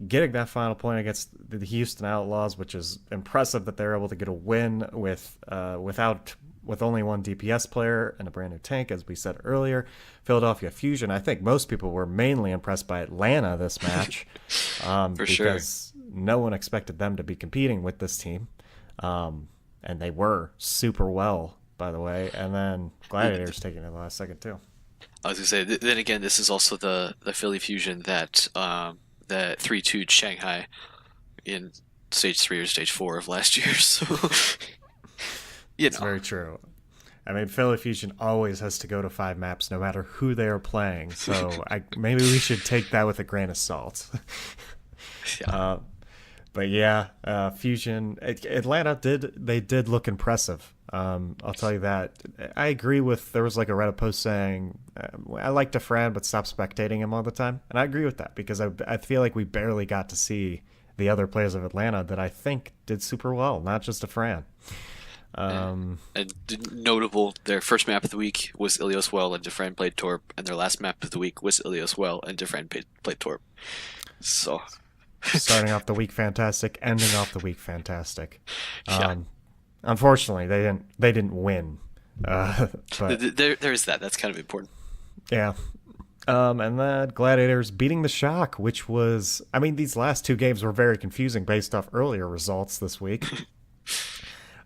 getting that final point against the Houston Outlaws, which is impressive that they're able to get a win with only one DPS player and a brand new tank, as we said earlier. Philadelphia Fusion, I think most people were mainly impressed by Atlanta this match, for sure. because no one expected them to be competing with this team, and they were super well, by the way. And then Gladiators taking it in the last second too. I was gonna say, then again, this is also the Philly Fusion that 3-2'd Shanghai in stage 3 or stage 4 of last year. So It's very true. I mean, Philly Fusion always has to go to 5 maps, no matter who they are playing. So maybe we should take that with a grain of salt. yeah. But yeah, Fusion, Atlanta did look impressive. I'll tell you that. I agree with, there was like a Reddit post saying, I like DeFran, but stop spectating him all the time. And I agree with that, because I feel like we barely got to see the other players of Atlanta that I think did super well, not just DeFran. And notable, their first map of the week was Ilios Well and Defran played Torp, and their last map of the week was Ilios Well and Defran played Torp. So Starting off the week fantastic, ending off the week fantastic. yeah. Unfortunately, they didn't win. But There is that. That's kind of important. yeah. And then Gladiators beating the Shock, which was, I mean, these last 2 games were very confusing based off earlier results this week.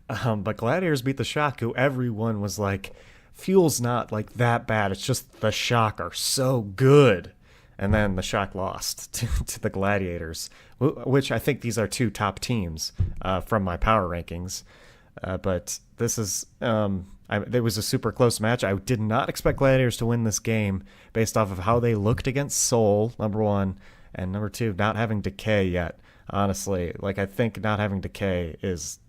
But Gladiators beat the Shock, who everyone was like, Fuel's not like that bad. It's just the Shock are so good. And then the Shock lost to the Gladiators, which I think these are two top teams from my power rankings. But this is it was a super close match. I did not expect Gladiators to win this game based off of how they looked against Seoul, number one, and number two, not having Decay yet. Honestly, like I think not having Decay is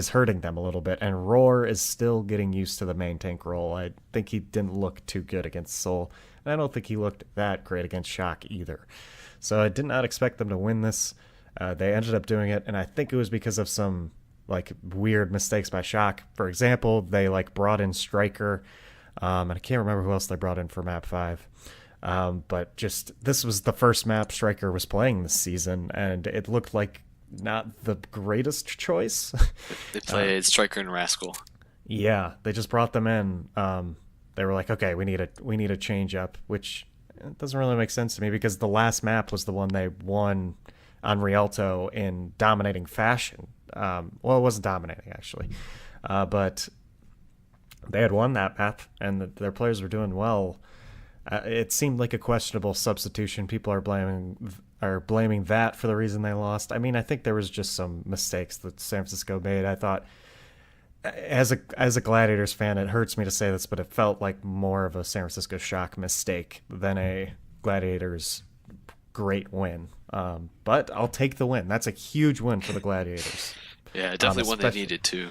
hurting them a little bit, and Roar is still getting used to the main tank role. I think he didn't look too good against Seoul, and I don't think he looked that great against Shock either. So I did not expect them to win this. They ended up doing it, and I think it was because of some like weird mistakes by Shock. For example, they like brought in Striker, and I can't remember who else they brought in for map 5. But just this was the first map Striker was playing this season, and it looked like not the greatest choice. They played Striker and Rascal. Yeah, they just brought them in. They were like, okay, we need a change up, which doesn't really make sense to me because the last map was the one they won on Rialto in dominating fashion. Well, it wasn't dominating actually, but they had won that map and their players were doing well. It seemed like a questionable substitution. People are blaming that for the reason they lost. I mean, I think there was just some mistakes that San Francisco made. I thought, as a Gladiators fan, it hurts me to say this, but it felt like more of a San Francisco Shock mistake than a Gladiators great win. But I'll take the win. That's a huge win for the Gladiators. Yeah, definitely one they needed too.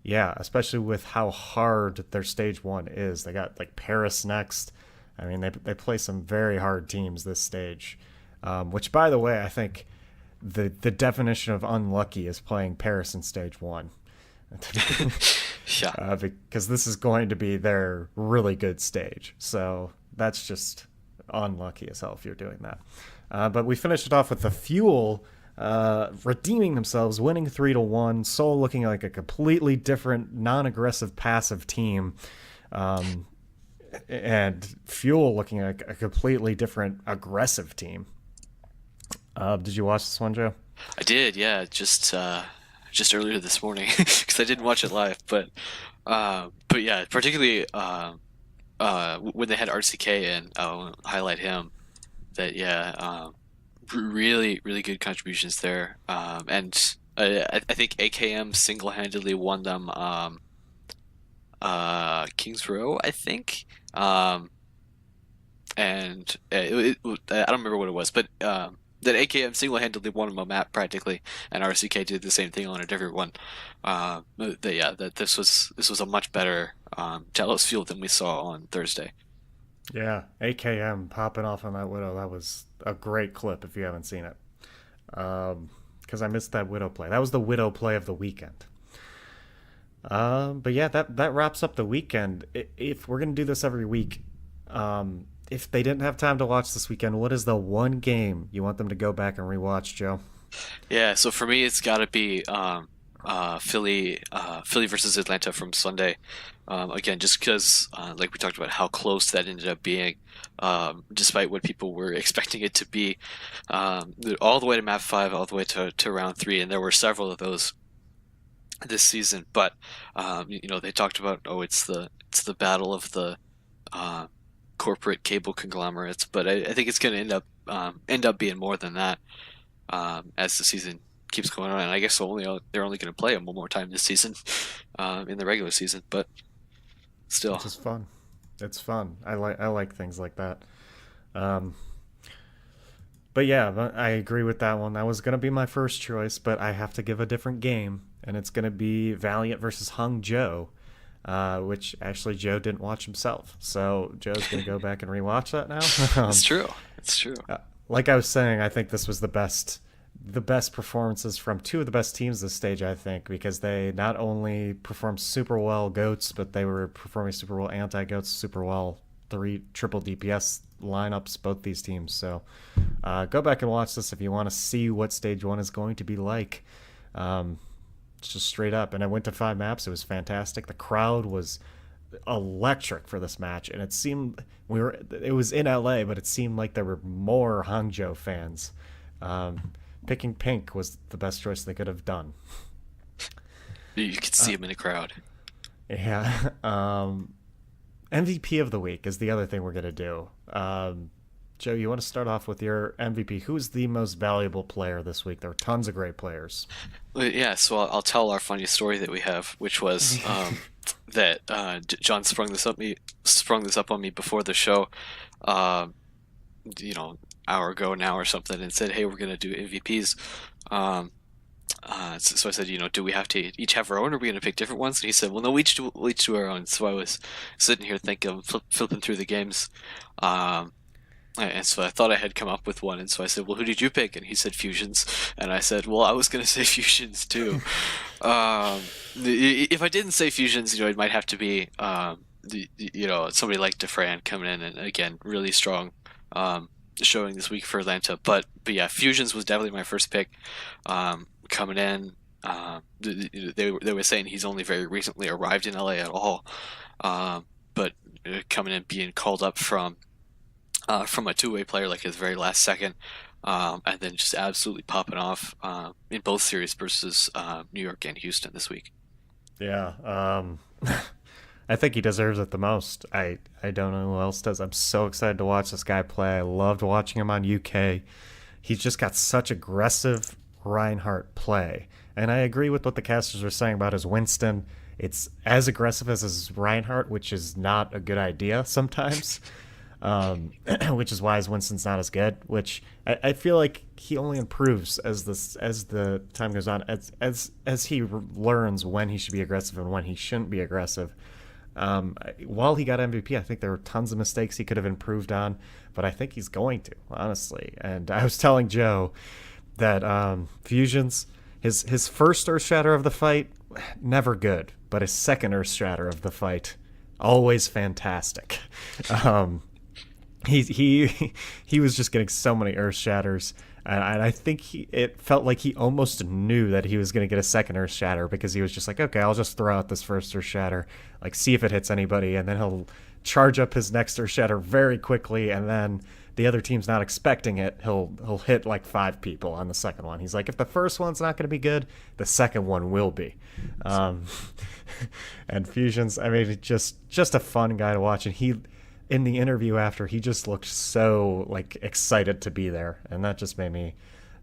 Yeah, especially with how hard their stage 1 is. They got like Paris next. I mean, they play some very hard teams this stage, which, by the way, I think the definition of unlucky is playing Paris in stage 1. Yeah. Because this is going to be their really good stage. So that's just unlucky as hell if you're doing that. But we finished it off with the Fuel redeeming themselves, winning 3-1. Seoul looking like a completely different, non-aggressive, passive team. And Fuel looking like a completely different, aggressive team. Did you watch this one, Joe? I did, yeah. Just earlier this morning because I didn't watch it live, but yeah, particularly when they had RCK in, I'll highlight him. That really really good contributions there, and I think AKM single-handedly won them Kings Row, I think, and I don't remember what it was, but that AKM single-handedly won them a map practically, and RCK did the same thing on a different one. That this was a much better Talos Fuel than we saw on Thursday. Yeah, AKM popping off on that Widow. That was a great clip if you haven't seen it. Because I missed that Widow play. That was the Widow play of the weekend. But yeah, that wraps up the weekend. If we're going to do this every week, if they didn't have time to watch this weekend, what is the one game you want them to go back and rewatch, Joe? Yeah, so for me, it's got to be Philly versus Atlanta from Sunday. Again, just because, like we talked about, how close that ended up being, despite what people were expecting it to be, all the way to map 5, all the way to round 3, and there were several of those this season. But they talked about, it's the battle of the corporate cable conglomerates, but I think it's going to end up being more than that as the season keeps going on. And I guess they're only going to play them one more time this season in the regular season, but still, it's just fun. It's fun. I like things like that. But yeah, I agree with that one. That was going to be my first choice, but I have to give a different game, and it's going to be Valiant versus Hangzhou, which actually Joe didn't watch himself. So Joe's going to go back and rewatch that now. It's true. It's true. Like I was saying, I think this was the best performances from two of the best teams this stage, I think, because they not only performed super well GOATs, but they were performing super well anti-GOATs, super well 3 triple DPS lineups, both these teams. So go back and watch this if you want to see what stage 1 is going to be like. It's just straight up. And I went to 5 maps. It was fantastic. The crowd was electric for this match, and it seemed it was in LA, but it seemed like there were more Hangzhou fans. Picking Pink was the best choice they could have done. You could see him in a crowd. Yeah. MVP of the week is the other thing we're gonna do. Joe, you want to start off with your MVP? Who's the most valuable player this week? There are tons of great players. Yeah, so I'll tell our funny story that we have, which was that John sprung this up on me before the show, uh, hour ago now or something, and said, "Hey, we're gonna do MVPs." Um, so I said, do we have to each have our own, or are we gonna pick different ones? And he said, "Well, no, we each do our own." So I was sitting here thinking, flipping through the games. Um, and so I thought I had come up with one, and so I said, "Well, who did you pick?" And he said Fusions, and I said, "Well, I was gonna say Fusions too." If I didn't say Fusions, it might have to be, somebody like Defran coming in and again really strong, showing this week for Atlanta. But yeah, Fusions was definitely my first pick, coming in. They were saying he's only very recently arrived in LA at all, but coming in being called up from a two-way player like his very last second, and then just absolutely popping off in both series versus New York and Houston this week. Yeah, I think he deserves it the most. I don't know who else does. I'm so excited to watch this guy play. I loved watching him on UK. He's just got such aggressive Reinhardt play. And I agree with what the casters were saying about his Winston. It's as aggressive as his Reinhardt, which is not a good idea sometimes. Which is why his Winston's not as good. Which I feel like he only improves as the time goes on, as he learns when he should be aggressive and when he shouldn't be aggressive. While he got MVP, I think there were tons of mistakes he could have improved on, but I think he's going to, honestly. And I was telling Joe that Fusions, his first Earth Shatter of the fight, never good, but his second Earth Shatter of the fight, always fantastic. He was just getting so many Earth Shatters, and I think it felt like he almost knew that he was going to get a second Earth Shatter, because he was just like, okay, I'll just throw out this first Earth Shatter, like see if it hits anybody, and then he'll charge up his next Earth Shatter very quickly, and then the other team's not expecting it, he'll hit like 5 people on the second one. He's like, if the first one's not going to be good, the second one will be. And Fusions, I mean, just a fun guy to watch, and he, in the interview after, he just looked so like excited to be there, and that just made me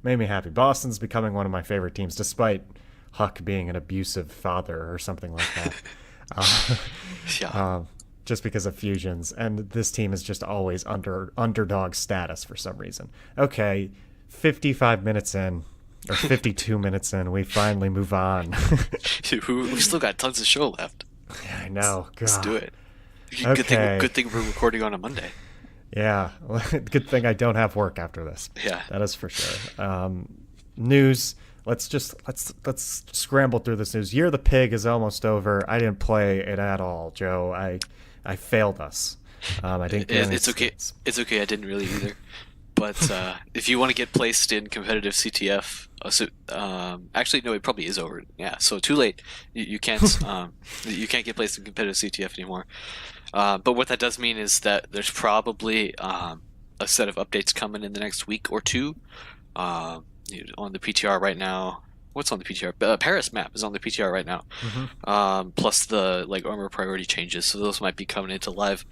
happy. Boston's becoming one of my favorite teams, despite Huck being an abusive father or something like that. Yeah. Just because of Fusions, and this team is just always underdog status for some reason. Okay, 55 minutes in, or 52 minutes in, we finally move on. We still got tons of show left. Yeah, I know. Let's do it. Okay. Good thing we're recording on a Monday. Yeah, good thing I don't have work after this. Yeah, that is for sure. News. Let's scramble through this news. Year of the Pig is almost over. I didn't play it at all, Joe. I failed us. I didn't get it's okay. It's okay. I didn't really either. But if you want to get placed in competitive CTF, actually no, it probably is over. Yeah, so too late. You can't you can't get placed in competitive CTF anymore. But what that does mean is that there's probably a set of updates coming in the next week or two. On the PTR right now. What's on the PTR? Paris map is on the PTR right now. Mm-hmm. Plus the armor priority changes, so those might be coming into live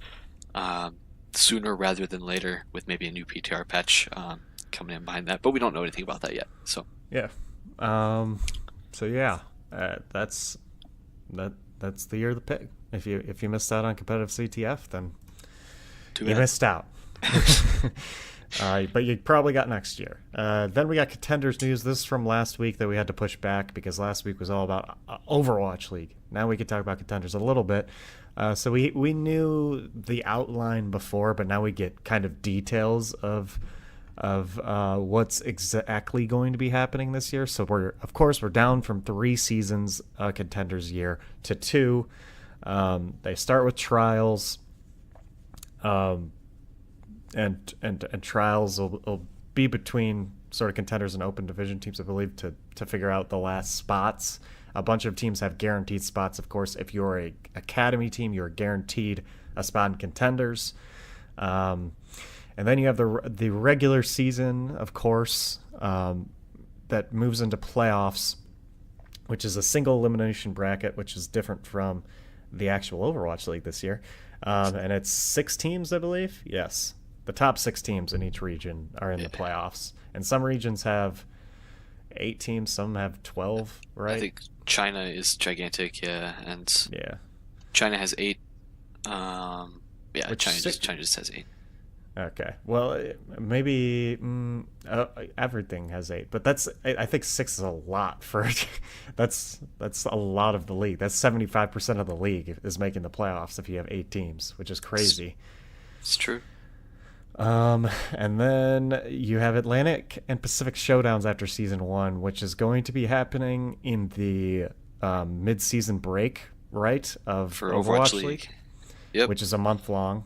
sooner rather than later, with maybe a new PTR patch coming in behind that. But we don't know anything about that yet. So yeah, that's the year of the pig. If you missed out on competitive CTF, then you missed out. But you probably got next year. Then we got Contenders news. This is from last week that we had to push back because last week was all about Overwatch League. Now we can talk about Contenders a little bit. So we knew the outline before, but now we get kind of details of what's exactly going to be happening this year. So we're down from 3 seasons Contenders year to 2. They start with trials. And trials will be between sort of Contenders and open division teams, I believe, to figure out the last spots. A bunch of teams have guaranteed spots. Of course, if you're a academy team, you're guaranteed a spot in Contenders. And then you have the regular season, of course, that moves into playoffs, which is a single elimination bracket, which is different from the actual Overwatch League this year. And it's 6 teams, I believe. Yes, the top 6 teams in each region are in the Yeah. playoffs, and some regions have 8 teams, some have 12. I Right? think China is gigantic, yeah, and Yeah. China has 8. Um, yeah, Which China just has 8. Okay. Well, maybe everything has 8, but I think 6 is a lot for. That's a lot of the league. That's 75% of the league is making the playoffs if you have 8 teams, which is It's, crazy. it's true. And then you have Atlantic and Pacific showdowns after season one, which is going to be happening in the mid-season break, right, of For Overwatch Overwatch League, League. Yep. which is a month long.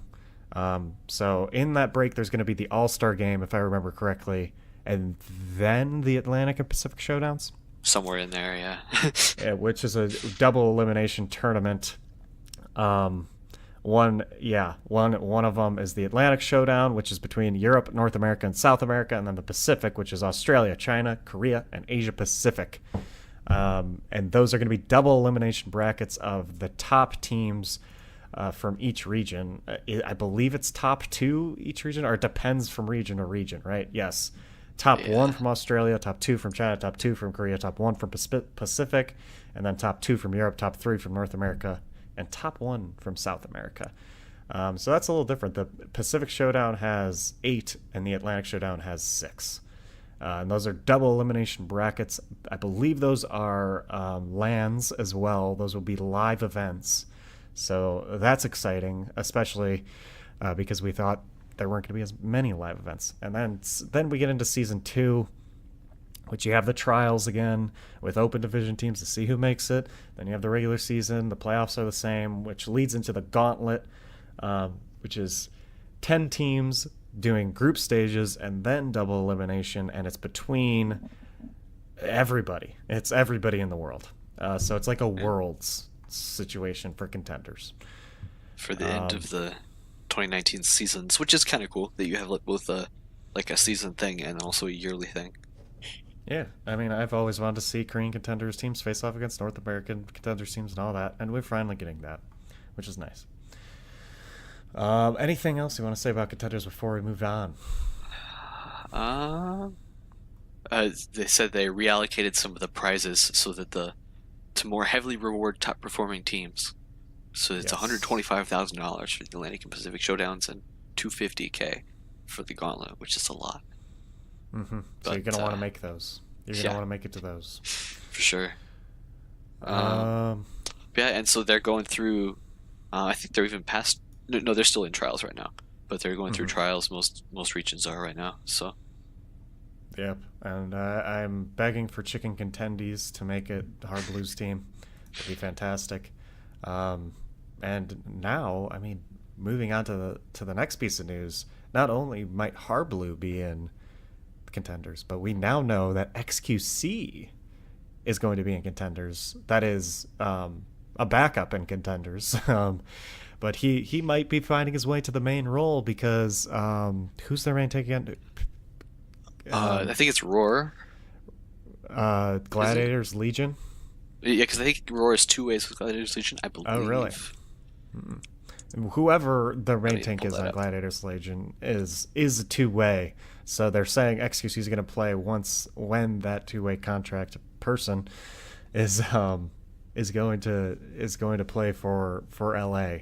So in that break, there's going to be the All Star game, if I remember correctly, and then the Atlantic and Pacific showdowns, Somewhere in there, yeah. which is a double elimination tournament. Um, one of them is the Atlantic Showdown, which is between Europe, North America, and South America, and then the Pacific, which is Australia, China, Korea, and Asia Pacific. And those are going to be double elimination brackets of the top teams from each region. I believe it's top 2 each region, or it depends from region to region, right? Yes. Top 1 Yeah. from Australia, top 2 from China, top 2 from Korea, top 1 from Pacific, and then top 2 from Europe, top 3 from North America, and top 1 from South America. So that's a little different. The Pacific Showdown has 8, and the Atlantic Showdown has 6. And those are double elimination brackets. I believe those are LANs as well. Those will be live events. So that's exciting, especially because we thought there weren't going to be as many live events. And then we get into season 2, which you have the trials again with open division teams to see who makes it. Then you have the regular season. The playoffs are the same, which leads into the gauntlet, which is 10 teams doing group stages and then double elimination, and it's between everybody. It's everybody in the world. So it's like a worlds situation for contenders. For the end Um, of the 2019 seasons, which is kind of cool that you have both a season thing and also a yearly thing. yeah, I mean, I've always wanted to see Korean contenders teams face off against North American contenders teams and all that, and we're finally getting that, which is nice. Anything else you want to say about contenders before we move on? Um, they said they reallocated some of the prizes so that to more heavily reward top performing teams. So it's Yes. $125,000 for the Atlantic and Pacific showdowns and 250K for the Gauntlet, which is a lot. So you're But gonna want to make those. You're gonna yeah, want to make it to those. for sure. Um, Um, yeah, and so they're going through. I think they're even past. No, they're still in trials right now, but they're going through mhm. trials. Most regions are right now. So Yep. And I'm begging for Chicken Contendies to make it Hard Blues team. That'd be fantastic. Um, and now, I mean, moving on to the next piece of news. Not only might Hard Blue be in contenders, but we now know that XQC is going to be in contenders. That is a backup in contenders. But he might be finding his way to the main role because who's their main take again? I Um, think it's Roar. Is it? Gladiators Legion. Yeah, because I think Roar is 2 ways with Gladiators Legion, I Oh, really? believe. Whoever their I main need to tank pull is that on up. Gladiators Legion is a 2-way. So they're saying XQC is going to play once when that 2-way contract person is going to play for LA.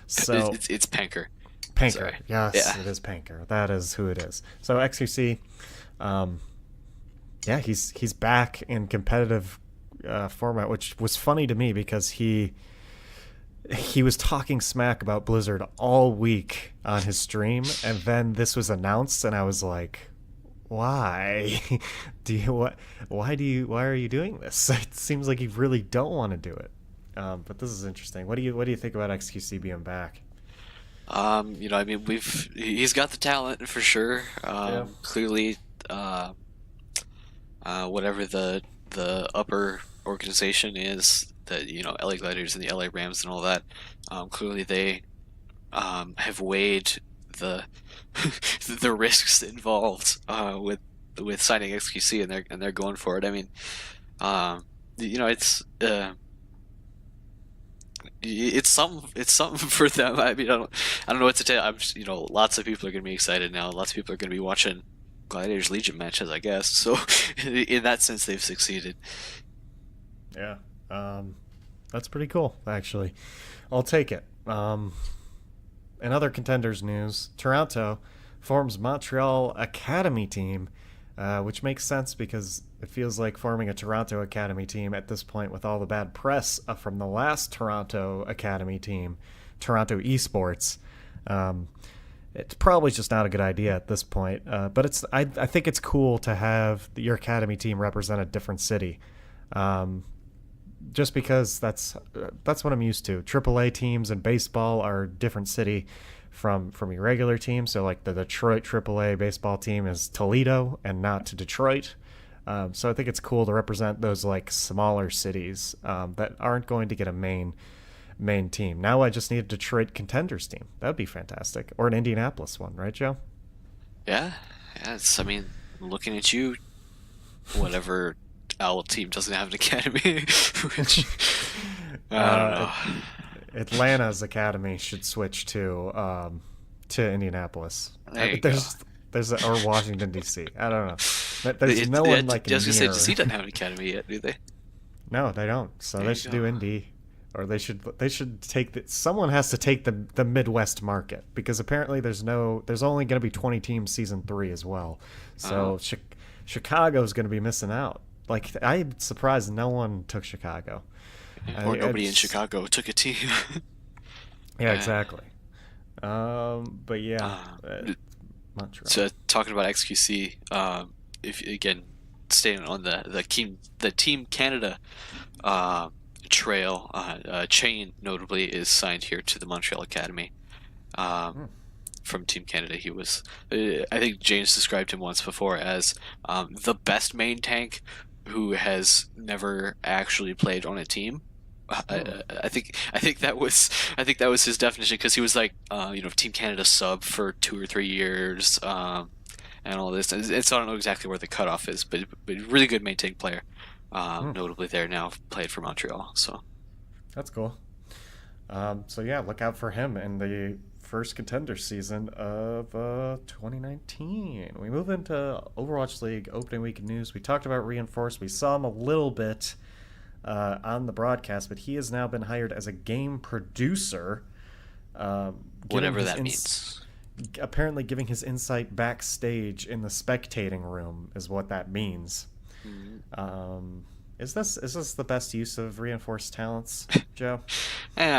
So It's Panker. Panker, Sorry. yes, Yeah. it is Panker. That is who it is. So XQC, um, yeah, he's back in competitive format, which was funny to me because he was talking smack about Blizzard all week on his stream, and then this was announced, and I was like, "Why? Why are you doing this? It seems like you really don't want to do it." But this is interesting. What do you think about XQC being back? I mean, he's got the talent for sure. Yeah. Clearly, uh, whatever the upper organization is, that LA Gladiators and the LA Rams and all that, clearly they have weighed the the risks involved with signing XQC, and they're going for it. I mean, it's it's something for them. I mean, I don't know what to tell. Lots of people are going to be excited now. Lots of people are going to be watching Gladiators Legion matches, I guess. So, in that sense, they've succeeded. Yeah. Um, that's pretty cool, actually. I'll take it. In other contenders news, Toronto forms Montreal Academy team, which makes sense because it feels like forming a Toronto Academy team at this point with all the bad press from the last Toronto Academy team, Toronto Esports. Um, it's probably just not a good idea at this point, but I think it's cool to have your Academy team represent a different city. Um, just because that's what I'm used to. AAA teams in baseball are a different city from your regular team. So like the Detroit AAA baseball team is Toledo and not to Detroit. So I think it's cool to represent those like smaller cities that aren't going to get a main team. Now I just need a Detroit Contenders team. That would be fantastic, or an Indianapolis one, right, Joe? Yeah, yeah. I mean, looking at you, whatever Owl team doesn't have an academy, which I don't uh, know. Atlanta's academy should switch to Indianapolis. There you go. There's or Washington D.C. I don't know. There's no Yeah, one like I was gonna say, near. DC doesn't have an academy yet, do they? No, they don't. So There they you should go. do Indy, or they should take someone has to take the Midwest market because apparently there's only going to be 20 teams season 3 as well. Oh, So Chicago's going to be missing out. Like I'm surprised no one took Chicago. or nobody in It's Chicago took a team. Yeah, Yeah. exactly. But yeah, Uh, Montreal. so talking about XQC, if again staying on the Team Canada uh, trail, Chain notably is signed here to the Montreal Academy. Um, Hmm. from Team Canada, he was. I think James described him once before as the best main tank who has never actually played on a team. Hmm. I think that was his definition because he was like Team Canada sub for 2 or 3 years, and all this. And so I don't know exactly where the cutoff is, but really good main tank player. Hmm. Notably there now played for Montreal. So That's cool. So yeah, look out for him in the first contender season of 2019. We move into Overwatch League opening week news. We talked about Reinforce. We saw him a little bit on the broadcast, but he has now been hired as a game producer, giving whatever his that means. apparently giving his insight backstage in the spectating room is what that means. Mm. Um, is this the best use of reinforced talents, Joe?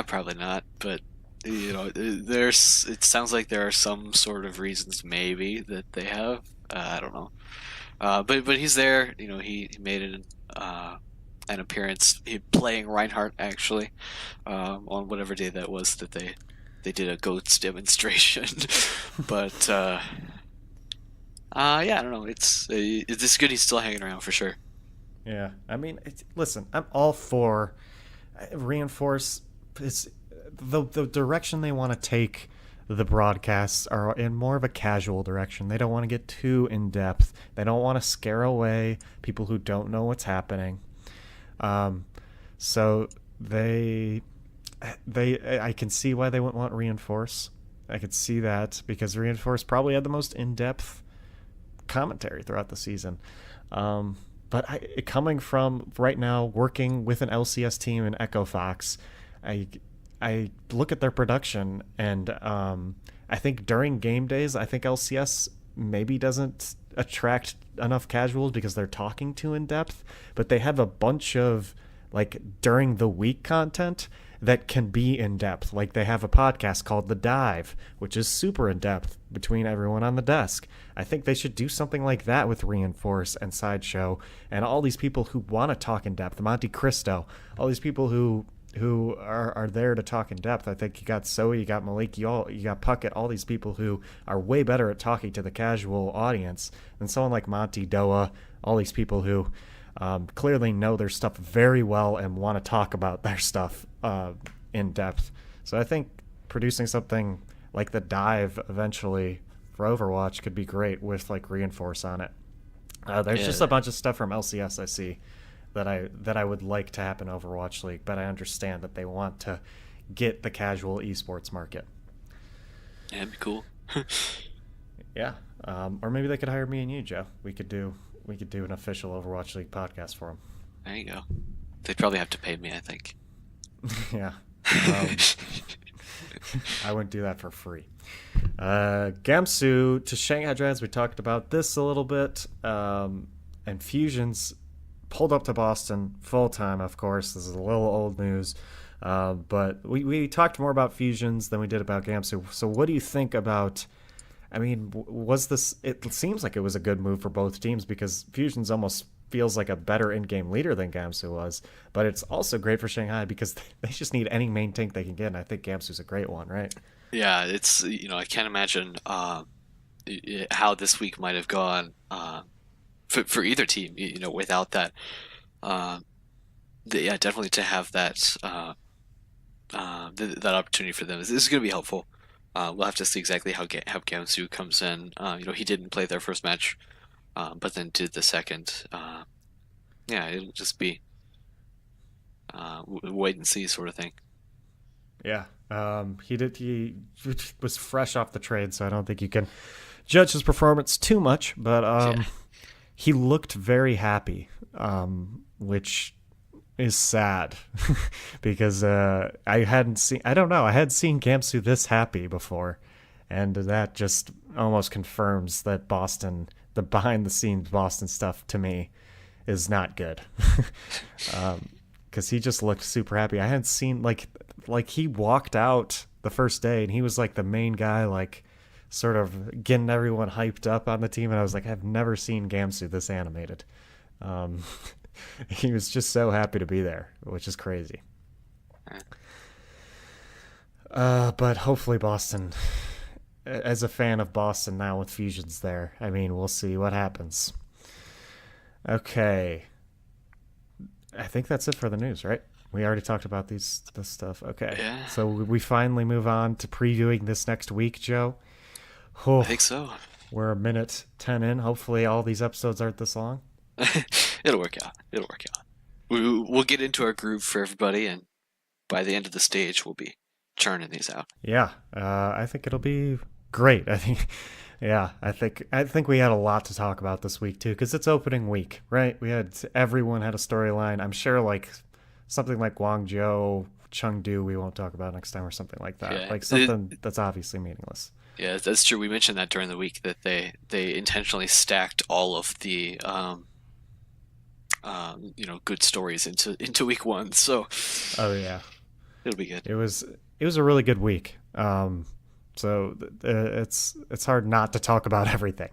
Probably not, but there's. It sounds like there are some sort of reasons maybe that they have. I don't know. But he's there. He made an appearance playing Reinhardt actually on whatever day that was that they did a goats demonstration. But yeah, I don't know. It's good. He's still hanging around for sure. Yeah, I mean, listen, I'm all for reinforce. It's the direction they want to take the broadcasts are in more of a casual direction. They don't want to get too in depth. They don't want to scare away people who don't know what's happening. Um, so they I can see why they wouldn't want reinforce. I could see that because reinforce probably had the most in depth commentary throughout the season. Um, but coming from right now working with an LCS team in Echo Fox, I I look at their production and I think during game days, I think LCS maybe doesn't attract enough casuals because they're talking too in depth, but they have a bunch of like during the week content that can be in depth. Like they have a podcast called The Dive, which is super in depth between everyone on the desk. I think they should do something like that with Reinforce and Sideshow and all these people who want to talk in depth. Monte Cristo, all these people who are there to talk in depth. I think you got Zoe, you got Malik, you got Puckett, all these people who are way better at talking to the casual audience than someone like Monty Doa, all these people who clearly know their stuff very well and want to talk about their stuff in depth. So I think producing something like The Dive eventually for Overwatch could be great with like Reinforce on it. There's just Yeah, a bunch of stuff from LCS I see that I would like to happen in Overwatch League, but I understand that they want to get the casual esports market. Yeah, it'd be cool. Yeah, or maybe they could hire me and you, Joe. We could do an official Overwatch League podcast for them. There you go. They'd probably have to pay me, I think. Yeah, um, I wouldn't do that for free. Gamsu to Shanghai Dragons. We talked about this a little bit, and Fusions pulled up to Boston full time. Of course, this is a little old news, but we talked more about Fusions than we did about Gamsu. So, what do you think about? I mean, was this? It seems like it was a good move for both teams because Fusions almost feels like a better in-game leader than Gamsu was, but it's also great for Shanghai because they just need any main tank they can get, and I think Gamsu's a great one, right? Yeah, it's I can't imagine how this week might have gone for either team, without that. Uh, yeah, definitely to have that that opportunity for them. This is going to be helpful. We'll have to see exactly how Gamsu comes in. He didn't play their first match, but then did the second. Yeah, it'll just be wait and see sort of thing. Yeah. He was fresh off the trade, so I don't think you can judge his performance too much. But Yeah. he looked very happy, which is sad because I hadn't seen. I don't know. I had seen Gamsu this happy before, and that just almost confirms that Boston, the behind the scenes Boston stuff, to me, is not good. Because he just looked super happy. I hadn't seen like he walked out the first day and he was like the main guy, like sort of getting everyone hyped up on the team, and I was like, I've never seen Gamsu this animated. Um, he was just so happy to be there, which is crazy. But hopefully Boston, as a fan of Boston now with Fusions there, I mean, we'll see what happens. Okay. I think that's it for the news, right? We already talked about this stuff. Okay. Yeah, So we finally move on to previewing this next week, Joe. I Oh, think so. we're a minute 10 in. Hopefully all these episodes aren't this long. It'll work out. It'll work out. We'll get into our groove for everybody, and by the end of the stage, we'll be churning these out. Yeah. I think it'll be great. I think yeah, I think we had a lot to talk about this week too cuz it's opening week, right? Everyone had a storyline. I'm sure like something like Guangzhou, Chengdu we won't talk about next time or something like that. Yeah, Like something that's obviously meaningless. yeah, that's true. We mentioned that during the week that they intentionally stacked all of the good stories into week one. So Oh yeah. it'll be good. It was a really good week. So it's hard not to talk about everything.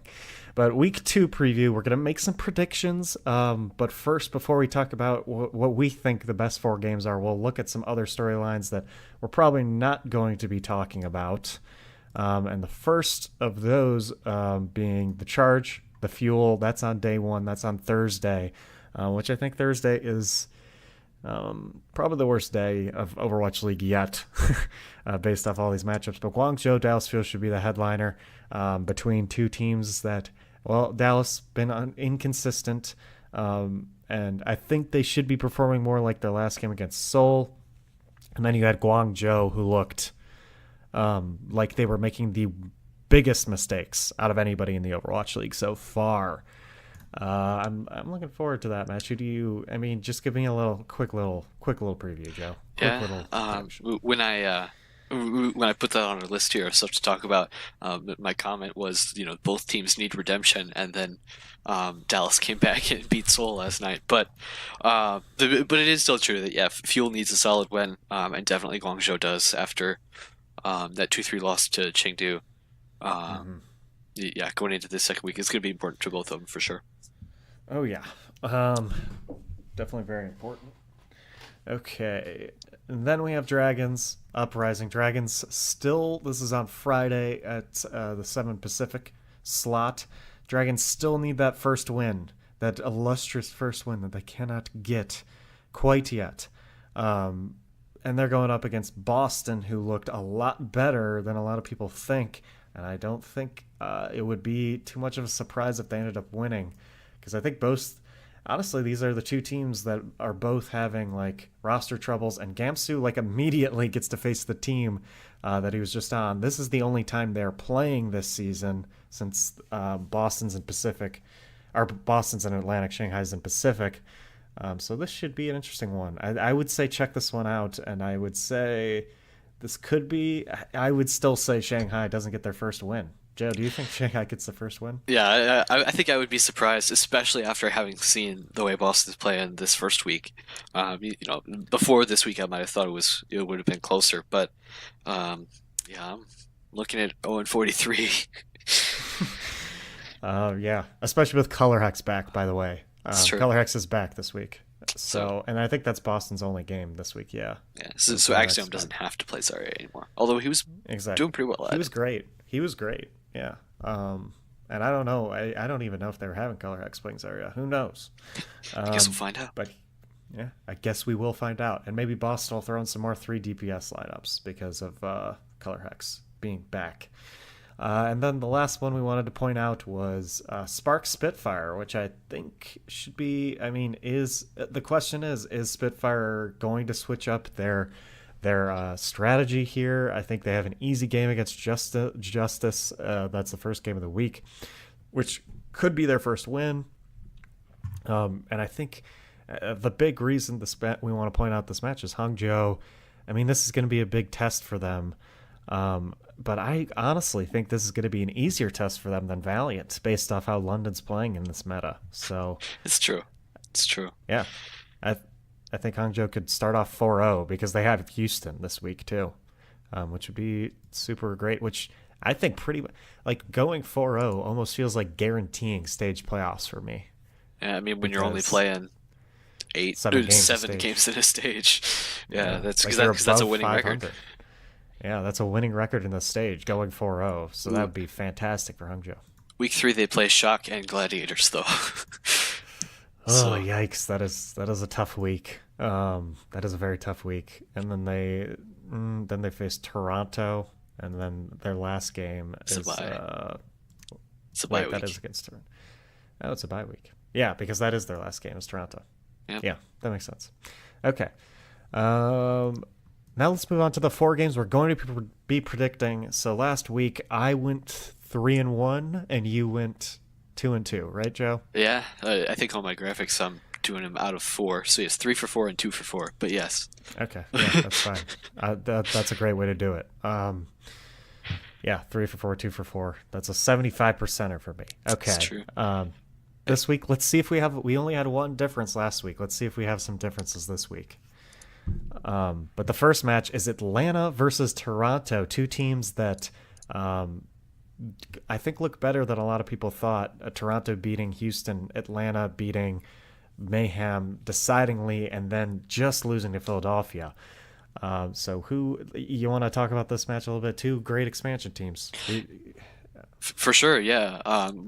But week 2 preview, we're gonna make some predictions. But first, before we talk about what we think the best 4 games are, we'll look at some other storylines that we're probably not going to be talking about. And the first of those being the Charge, the Fuel. That's on day 1. That's on Thursday, which I think Thursday is probably the worst day of Overwatch League yet, based off all these matchups. But Guangzhou Dallas Fuel should be the headliner between two teams that, well, Dallas been inconsistent, and I think they should be performing more like their last game against Seoul. And then you had Guangzhou, who looked like they were making the biggest mistakes out of anybody in the Overwatch League so far. I'm looking forward to that match. Who do you? I mean, just give me a quick little preview, Joe. Quick Yeah. little prediction. When I put that on our list here of stuff to talk about, my comment was, both teams need redemption, and then Dallas came back and beat Seoul last night. But it is still true that, yeah, Fuel needs a solid win, and definitely Guangzhou does after that 2-3 loss to Chengdu. Um, yeah, going into this second week, it's going to be important to both of them for sure. Oh yeah, definitely very important. Okay, and then we have Dragons Uprising. Dragons still. This is on Friday at the 7 Pacific slot. Dragons still need that first win, that illustrious first win that they cannot get quite yet. And they're going up against Boston, who looked a lot better than a lot of people think. And I don't think it would be too much of a surprise if they ended up winning, because I think both honestly, these are the two teams that are both having like roster troubles, and Gamsu like immediately gets to face the team that he was just on. This is the only time they're playing this season since Boston's in Pacific, or Boston's in Atlantic, Shanghai's in Pacific. So this should be an interesting one. I would say check this one out, and I would say this could be. I would still say Shanghai doesn't get their first win. Joe, do you think Shanghai gets the first win? Yeah, I think I would be surprised, especially after having seen the way Boston's playing this first week. Before this week, I might have thought it would have been closer, but yeah, I'm looking at 0 and 43. Yeah, especially with Color Hex back, by the way. It's true. Color Hex is back this week. So So, and I think that's Boston's only game this week. Yeah. yeah, so Color Hex Axiom is doesn't back. have to play Zarya anymore. Although he was Exactly. doing pretty well He at was it. great. He was great. Yeah. And I don't know. I don't even know if they were having Color Hex playing Zarya. Who knows? I guess we'll Um, find out. but yeah, I guess we will find out. And maybe Boston will throw in some more 3 DPS lineups because of Color Hex being back. And then the last one we wanted to point out was Spark Spitfire, which I think should be. I mean, is the question is Spitfire going to switch up their strategy here? I think they have an easy game against Justice. That's the first game of the week, which could be their first win. And I think the big reason we want to point out this match is Hangzhou. I mean, this is going to be a big test for them. But I honestly think this is going to be an easier test for them than Valiant, based off how London's playing in this meta. So It's true. It's true. yeah, I I think Hangzhou could start off 4-0 because they have Houston this week too, which would be super great. Which I think like going 4-0 almost feels like guaranteeing stage playoffs for me. Yeah, I mean, when you're only Because playing eight, 7 games a seven stage. games in a stage, yeah, Yeah, that's like because they're that's a above winning record. 500. Yeah, that's a winning record in the stage, going 4-0. So that Ooh. would be fantastic for Hangzhou. Week 3 they play Shock and Gladiators though. Oh, So yikes! That is a tough week. That is a very tough week. And then they face Toronto, and then their last game it's a is bye. It's a bye wait, that is week. against Toronto. Oh, it's a bye week. Yeah, because that is their last game is Toronto. Yep. Yeah, that makes sense. Okay. Now let's move on to the 4 games we're going to be predicting. So last week I went 3-1, and you went 2-2, right, Joe? Yeah, I think on my graphics I'm doing them out of 4. So yes, 3 for 4 and 2 for 4. But yes, Okay, yeah, that's fine. That's a great way to do it. Yeah, 3 for 4, 2 for 4. That's a 75%er for me. Okay. it's true. This week, let's see if we only had one difference last week. Let's see if we have some differences this week. But the first match is Atlanta versus Toronto, 2 teams that I think look better than a lot of people thought. Toronto beating Houston, Atlanta beating Mayhem decidingly, and then just losing to Philadelphia. So who you want to talk about this match a little bit? 2 great expansion teams. For sure, yeah.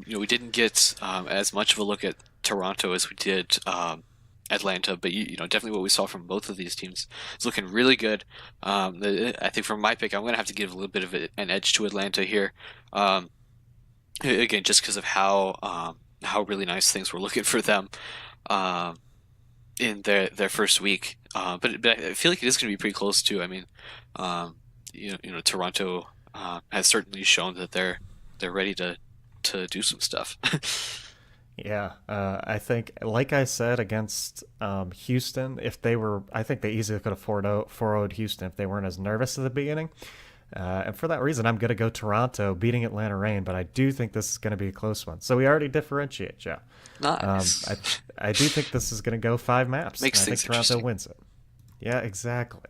We didn't get as much of a look at Toronto as we did Atlanta, but definitely what we saw from both of these teams is looking really good. I think for my pick, I'm going to have to give a little bit of an edge to Atlanta here. Again, just because of how really nice things were looking for them in their first week. But I feel like it is going to be pretty close too. I mean, Toronto has certainly shown that they're ready to do some stuff. Yeah, I think, like I said, against Houston, I think they easily could have 4-0'd Houston if they weren't as nervous at the beginning. And for that reason, I'm going to go Toronto beating Atlanta Reign, but I do think this is going to be a close one. So we already differentiate, Joe. Nice. I do think this is going to go 5 maps. Makes and I think things Toronto interesting. wins it. Yeah, exactly.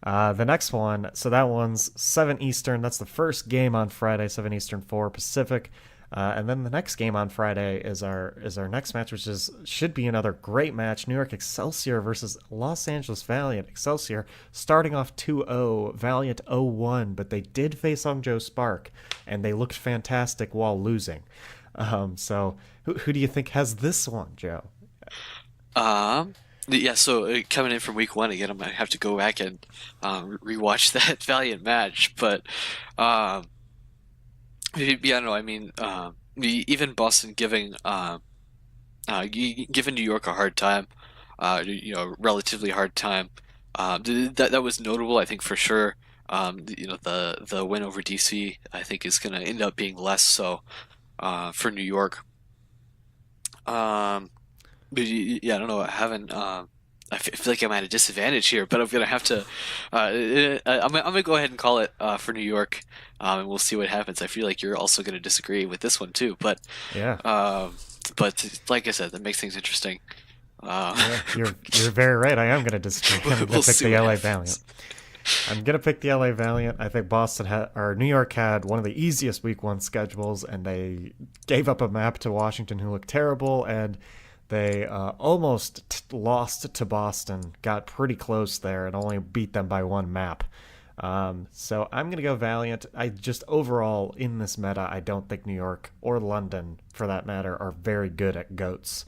The next one, so that one's 7 Eastern. That's the first game on Friday, 7 Eastern, 4 Pacific. And then the next game on Friday is our next match, which should be another great match. New York Excelsior versus Los Angeles Valiant. Excelsior starting off 2-0, Valiant 0-1, but they did face Hangzhou Spark, and they looked fantastic while losing. So who do you think has this one, Joe? Yeah, so coming in from week 1 again, I'm gonna have to go back and rewatch that Valiant match. But yeah, no, I mean, even Boston giving given New York a hard time, relatively hard time. That was notable, I think, for sure. The win over DC, I think, is going to end up being less so for New York. Um, but yeah, I don't know. I haven't. I feel like I'm at a disadvantage here, but I'm gonna have to. I'm gonna go ahead and call it for New York, and we'll see what happens. I feel like you're also gonna disagree with this one too, Yeah. um, but like I said, that makes things interesting. Uh, Yeah, you're very right. I am going to disagree. I'm going we'll to pick see the what LA Valiant. happens. I'm going to pick the LA Valiant. I think Boston had or New York had one of the easiest week 1 schedules and they gave up a map to Washington who looked terrible and they almost lost to Boston. Got pretty close there and only beat them by one map. So I'm going to go Valiant. I just overall in this meta, I don't think New York or London, for that matter, are very good at goats.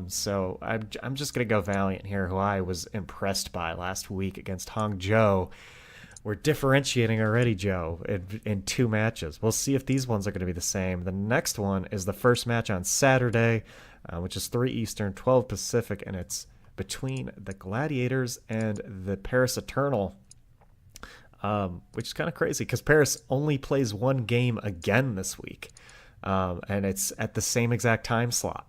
So I'm just gonna go Valiant here, who I was impressed by last week against Hangzhou. We're differentiating already, Joe, in 2 matches. We'll see if these ones are going to be the same. The next one is the first match on Saturday, which is 3 Eastern, 12 Pacific, and it's between the Gladiators and the Paris Eternal, which is kind of crazy because Paris only plays one game again this week, and it's at the same exact time slot.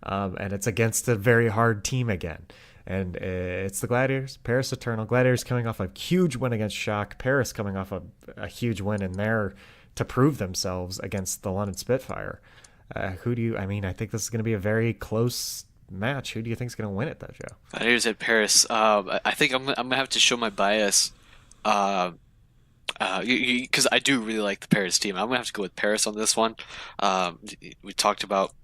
And it's against a very hard team again. And it's the Gladiators, Paris Eternal. Gladiators coming off a huge win against Shock. Paris coming off a huge win in there to prove themselves against the London Spitfire. I think this is going to be a very close match. Who do you think is going to win it, though, Joe? Here's at Paris. I think I'm gonna have to show my bias. Uh, because I do really like the Paris team. I'm gonna have to go with Paris on this one. We talked about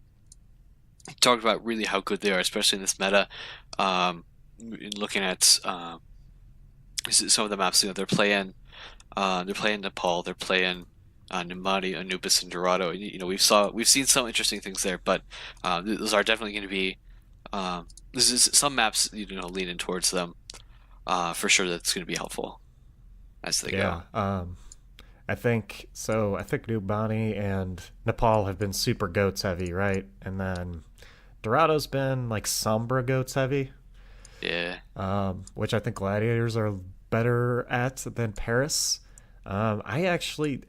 really how good they are, especially in this meta. In looking at some of the maps, they're playing Nepal, they're playing Nimadi, Anubis, and Dorado. We've seen some interesting things there, but those are definitely going to be this is some maps leaning towards them for sure. That's going to be helpful as they go. Yeah. I think so. I think Nubani and Nepal have been super goats heavy, right? And then Dorado's been like Sombra goats heavy, Yeah. which I think Gladiators are better at than Paris. I actually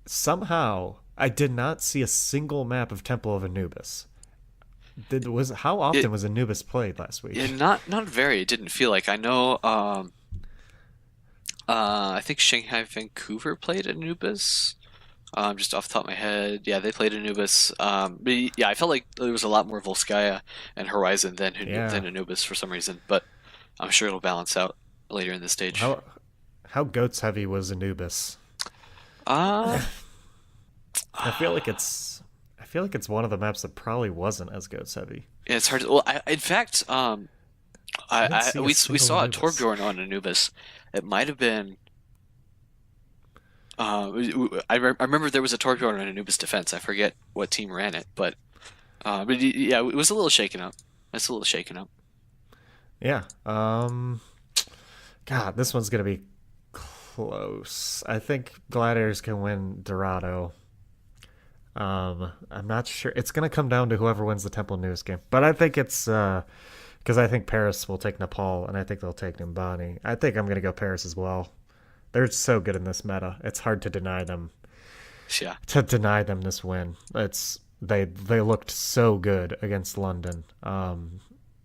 somehow I did not see a single map of Temple of Anubis. How It often was Anubis played last yeah, week? not very. It didn't feel like. I know. I think Shanghai, Vancouver played Anubis. Just off the top of my head, yeah, they played Anubis. Yeah, I felt like there was a lot more Volskaya and Horizon than Yeah. Anubis for some reason, but I'm sure it'll balance out later in the stage. How goats heavy was Anubis? Uh, I feel like it's one of the maps that probably wasn't as goats heavy. yeah, it's hard to. Well, in fact, I didn't I see a we single saw a Anubis. Torbjorn on Anubis. It might have been. I remember there was a Torbjorn on Anubis defense. I forget what team ran it, but yeah, it was a little shaken up. It's a little shaken up. Yeah. God, this one's gonna be close. I think Gladiators can win Dorado. I'm not sure. It's gonna come down to whoever wins the Temple News game, but I think it's because I think Paris will take Nepal and I think they'll take Nimbani. I think I'm gonna go Paris as well. They're so good in this meta. It's hard Yeah. to deny them this win. They looked so good against London.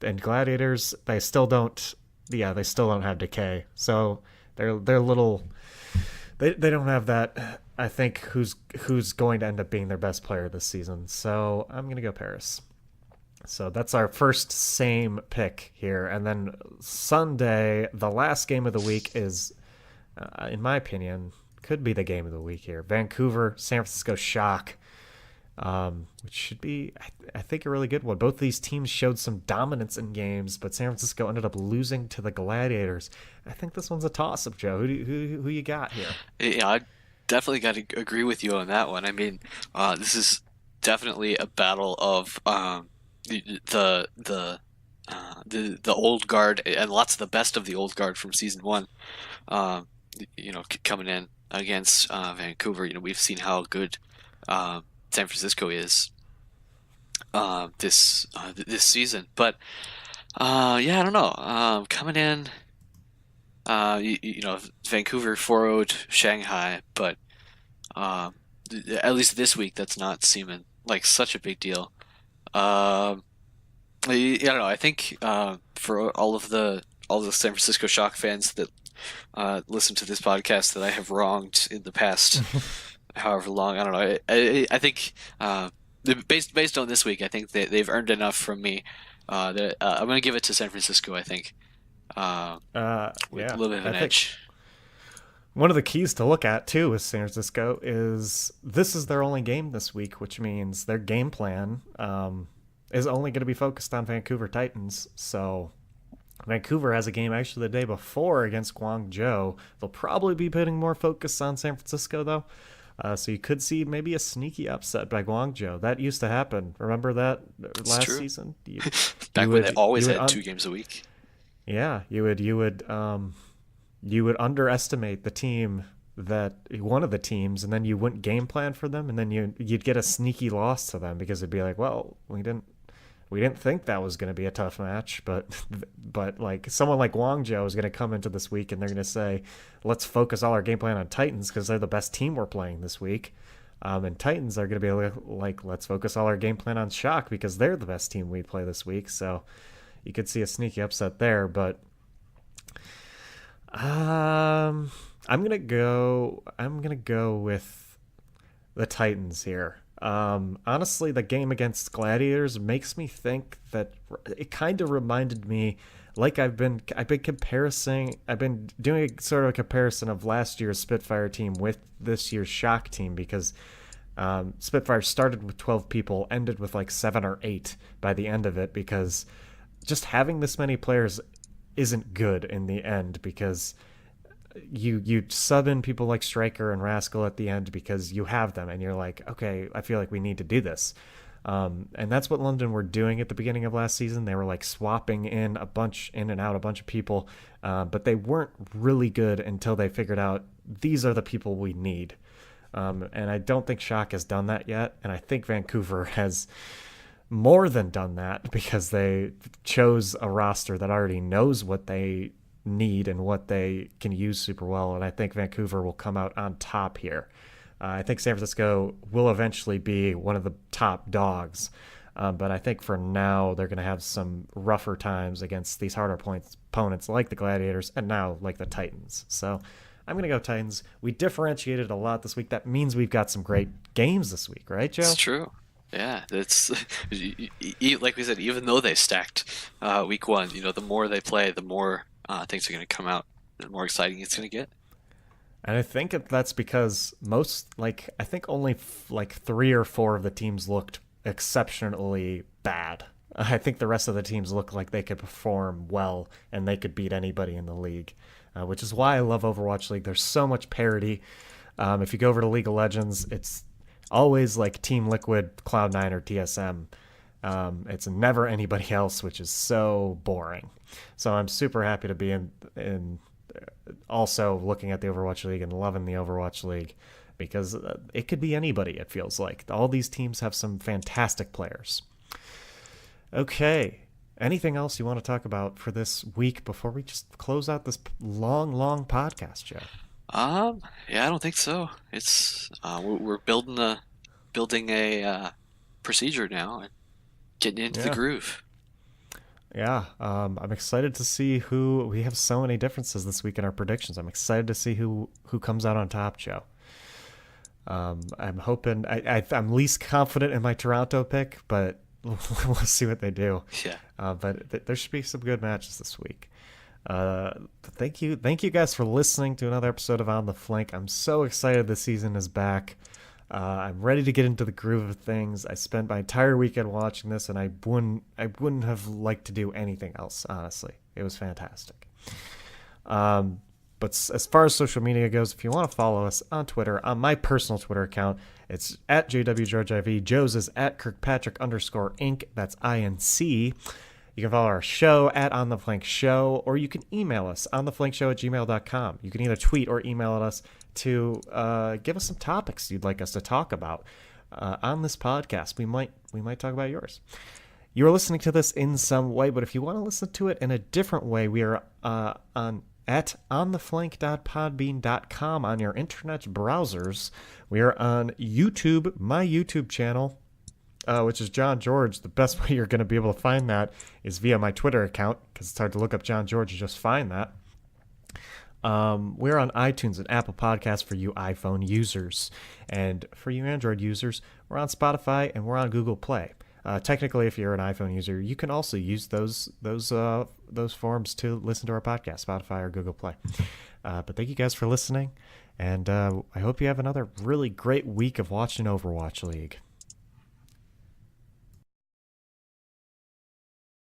And Gladiators, they still don't. Yeah, they still don't have Decay. So they're little. They don't have that. I think who's going to end up being their best player this season. So I'm gonna go Paris. So that's our first same pick here, and then Sunday, the last game of the week is, in my opinion, could be the game of the week here. Vancouver, San Francisco Shock, which should be, I think, a really good one. Both these teams showed some dominance in games, but San Francisco ended up losing to the Gladiators. I think this one's a toss-up, Joe. Who you got here? Yeah, I definitely got to agree with you on that one. I mean, this is definitely a battle of the old guard and lots of the best of the old guard from season one. Um, coming in against Vancouver. We've seen how good San Francisco is this season. But yeah, I don't know. Coming in, Vancouver 4-0'd Shanghai, but um, at least this week, that's not seeming like such a big deal. Um, I don't know. I think for all the San Francisco Shock fans that listen to this podcast that I have wronged in the past, however long, I don't know. I think based on this week, I think they've earned enough from me. That I'm going to give it to San Francisco. I think with a Yeah, little bit of I an think edge. one of the keys to look at too with San Francisco is this is their only game this week, which means their game plan is only going to be focused on Vancouver Titans. So Vancouver has a game actually the day before against Guangzhou. They'll probably be putting more focus on San Francisco though. So you could see maybe a sneaky upset by Guangzhou. That used to happen. Remember that It's last true. season? Back when they always you would had 2 games a week. yeah, you would underestimate the team that one of the teams, and then you wouldn't game plan for them, and then you'd get a sneaky loss to them because it'd be like, well, we didn't think that was going to be a tough match, but like someone like Guangzhou is going to come into this week and they're going to say, let's focus all our game plan on Titans because they're the best team we're playing this week. And Titans are going to be like, let's focus all our game plan on Shock because they're the best team we play this week. So you could see a sneaky upset there, but I'm gonna go with the Titans here. Honestly, the game against Gladiators makes me think that it kind of reminded me, like I've been doing a sort of a comparison of last year's Spitfire team with this year's Shock team because Spitfire started with 12 people, ended with like 7 or 8 by the end of it because just having this many players isn't good in the end because you sub in people like Striker and Rascal at the end because you have them and you're like, okay, I feel like we need to do this. And that's what London were doing at the beginning of last season. They were like swapping in and out a bunch of people, but they weren't really good until they figured out these are the people we need. And I don't think Shock has done that yet. And I think Vancouver has more than done that because they chose a roster that already knows what they need and what they can use super well. And I think Vancouver will come out on top here. I think San Francisco will eventually be one of the top dogs. But I think for now, they're going to have some rougher times against these harder opponents like the Gladiators and now like the Titans. So I'm going to go Titans. We differentiated a lot this week. That means we've got some great games this week, right, It's Joe? true. Yeah, that's like we said. Even though they stacked week one, the more they play, the more things are going to come out, the more exciting it's going to get. And I think that's because I think only like 3 or 4 of the teams looked exceptionally bad. I think the rest of the teams look like they could perform well and they could beat anybody in the league, which is why I love Overwatch League. There's so much parity. If you go over to League of Legends, it's always like Team Liquid, Cloud9, or TSM. It's never anybody else, which is so boring. So I'm super happy to be in also looking at the Overwatch League and loving the Overwatch League because it could be anybody, it feels like. All these teams have some fantastic players. Okay. Anything else you want to talk about for this week before we just close out this long, long podcast, Joe? Yeah, I don't think so. It's we're building a procedure now and getting into the Yeah. groove. Yeah, I'm excited to see who we have so many differences this week in our predictions. I'm excited to see who comes out on top, Joe. I'm hoping I'm least confident in my Toronto pick, but we'll see what they do. Yeah. But there should be some good matches this week. Thank you guys for listening to another episode of On the Flank. I'm so excited the season is back. I'm ready to get into the groove of things. I spent my entire weekend watching this, and I wouldn't have liked to do anything else. Honestly, it was fantastic. But as far as social media goes, if you want to follow us on Twitter, on my personal Twitter account, it's at JWGeorgeIV. Joe's is at Kirkpatrick_Inc. That's INC. You can follow our show at On The Flank Show, or you can email us ontheflankshow@gmail.com. You can either tweet or email at us to give us some topics you'd like us to talk about. on this podcast. We might talk about yours. You are listening to this in some way, but if you want to listen to it in a different way, we are on ontheflank.podbean.com on your internet browsers. We are on YouTube, my YouTube channel, which is John George. The best way you're going to be able to find that is via my Twitter account, because it's hard to look up John George and just find that. We're on iTunes and Apple Podcasts for you iPhone users. And for you Android users, we're on Spotify and we're on Google Play. Technically, if you're an iPhone user, you can also use those forms to listen to our podcast, Spotify or Google Play. But thank you guys for listening, and I hope you have another really great week of watching Overwatch League.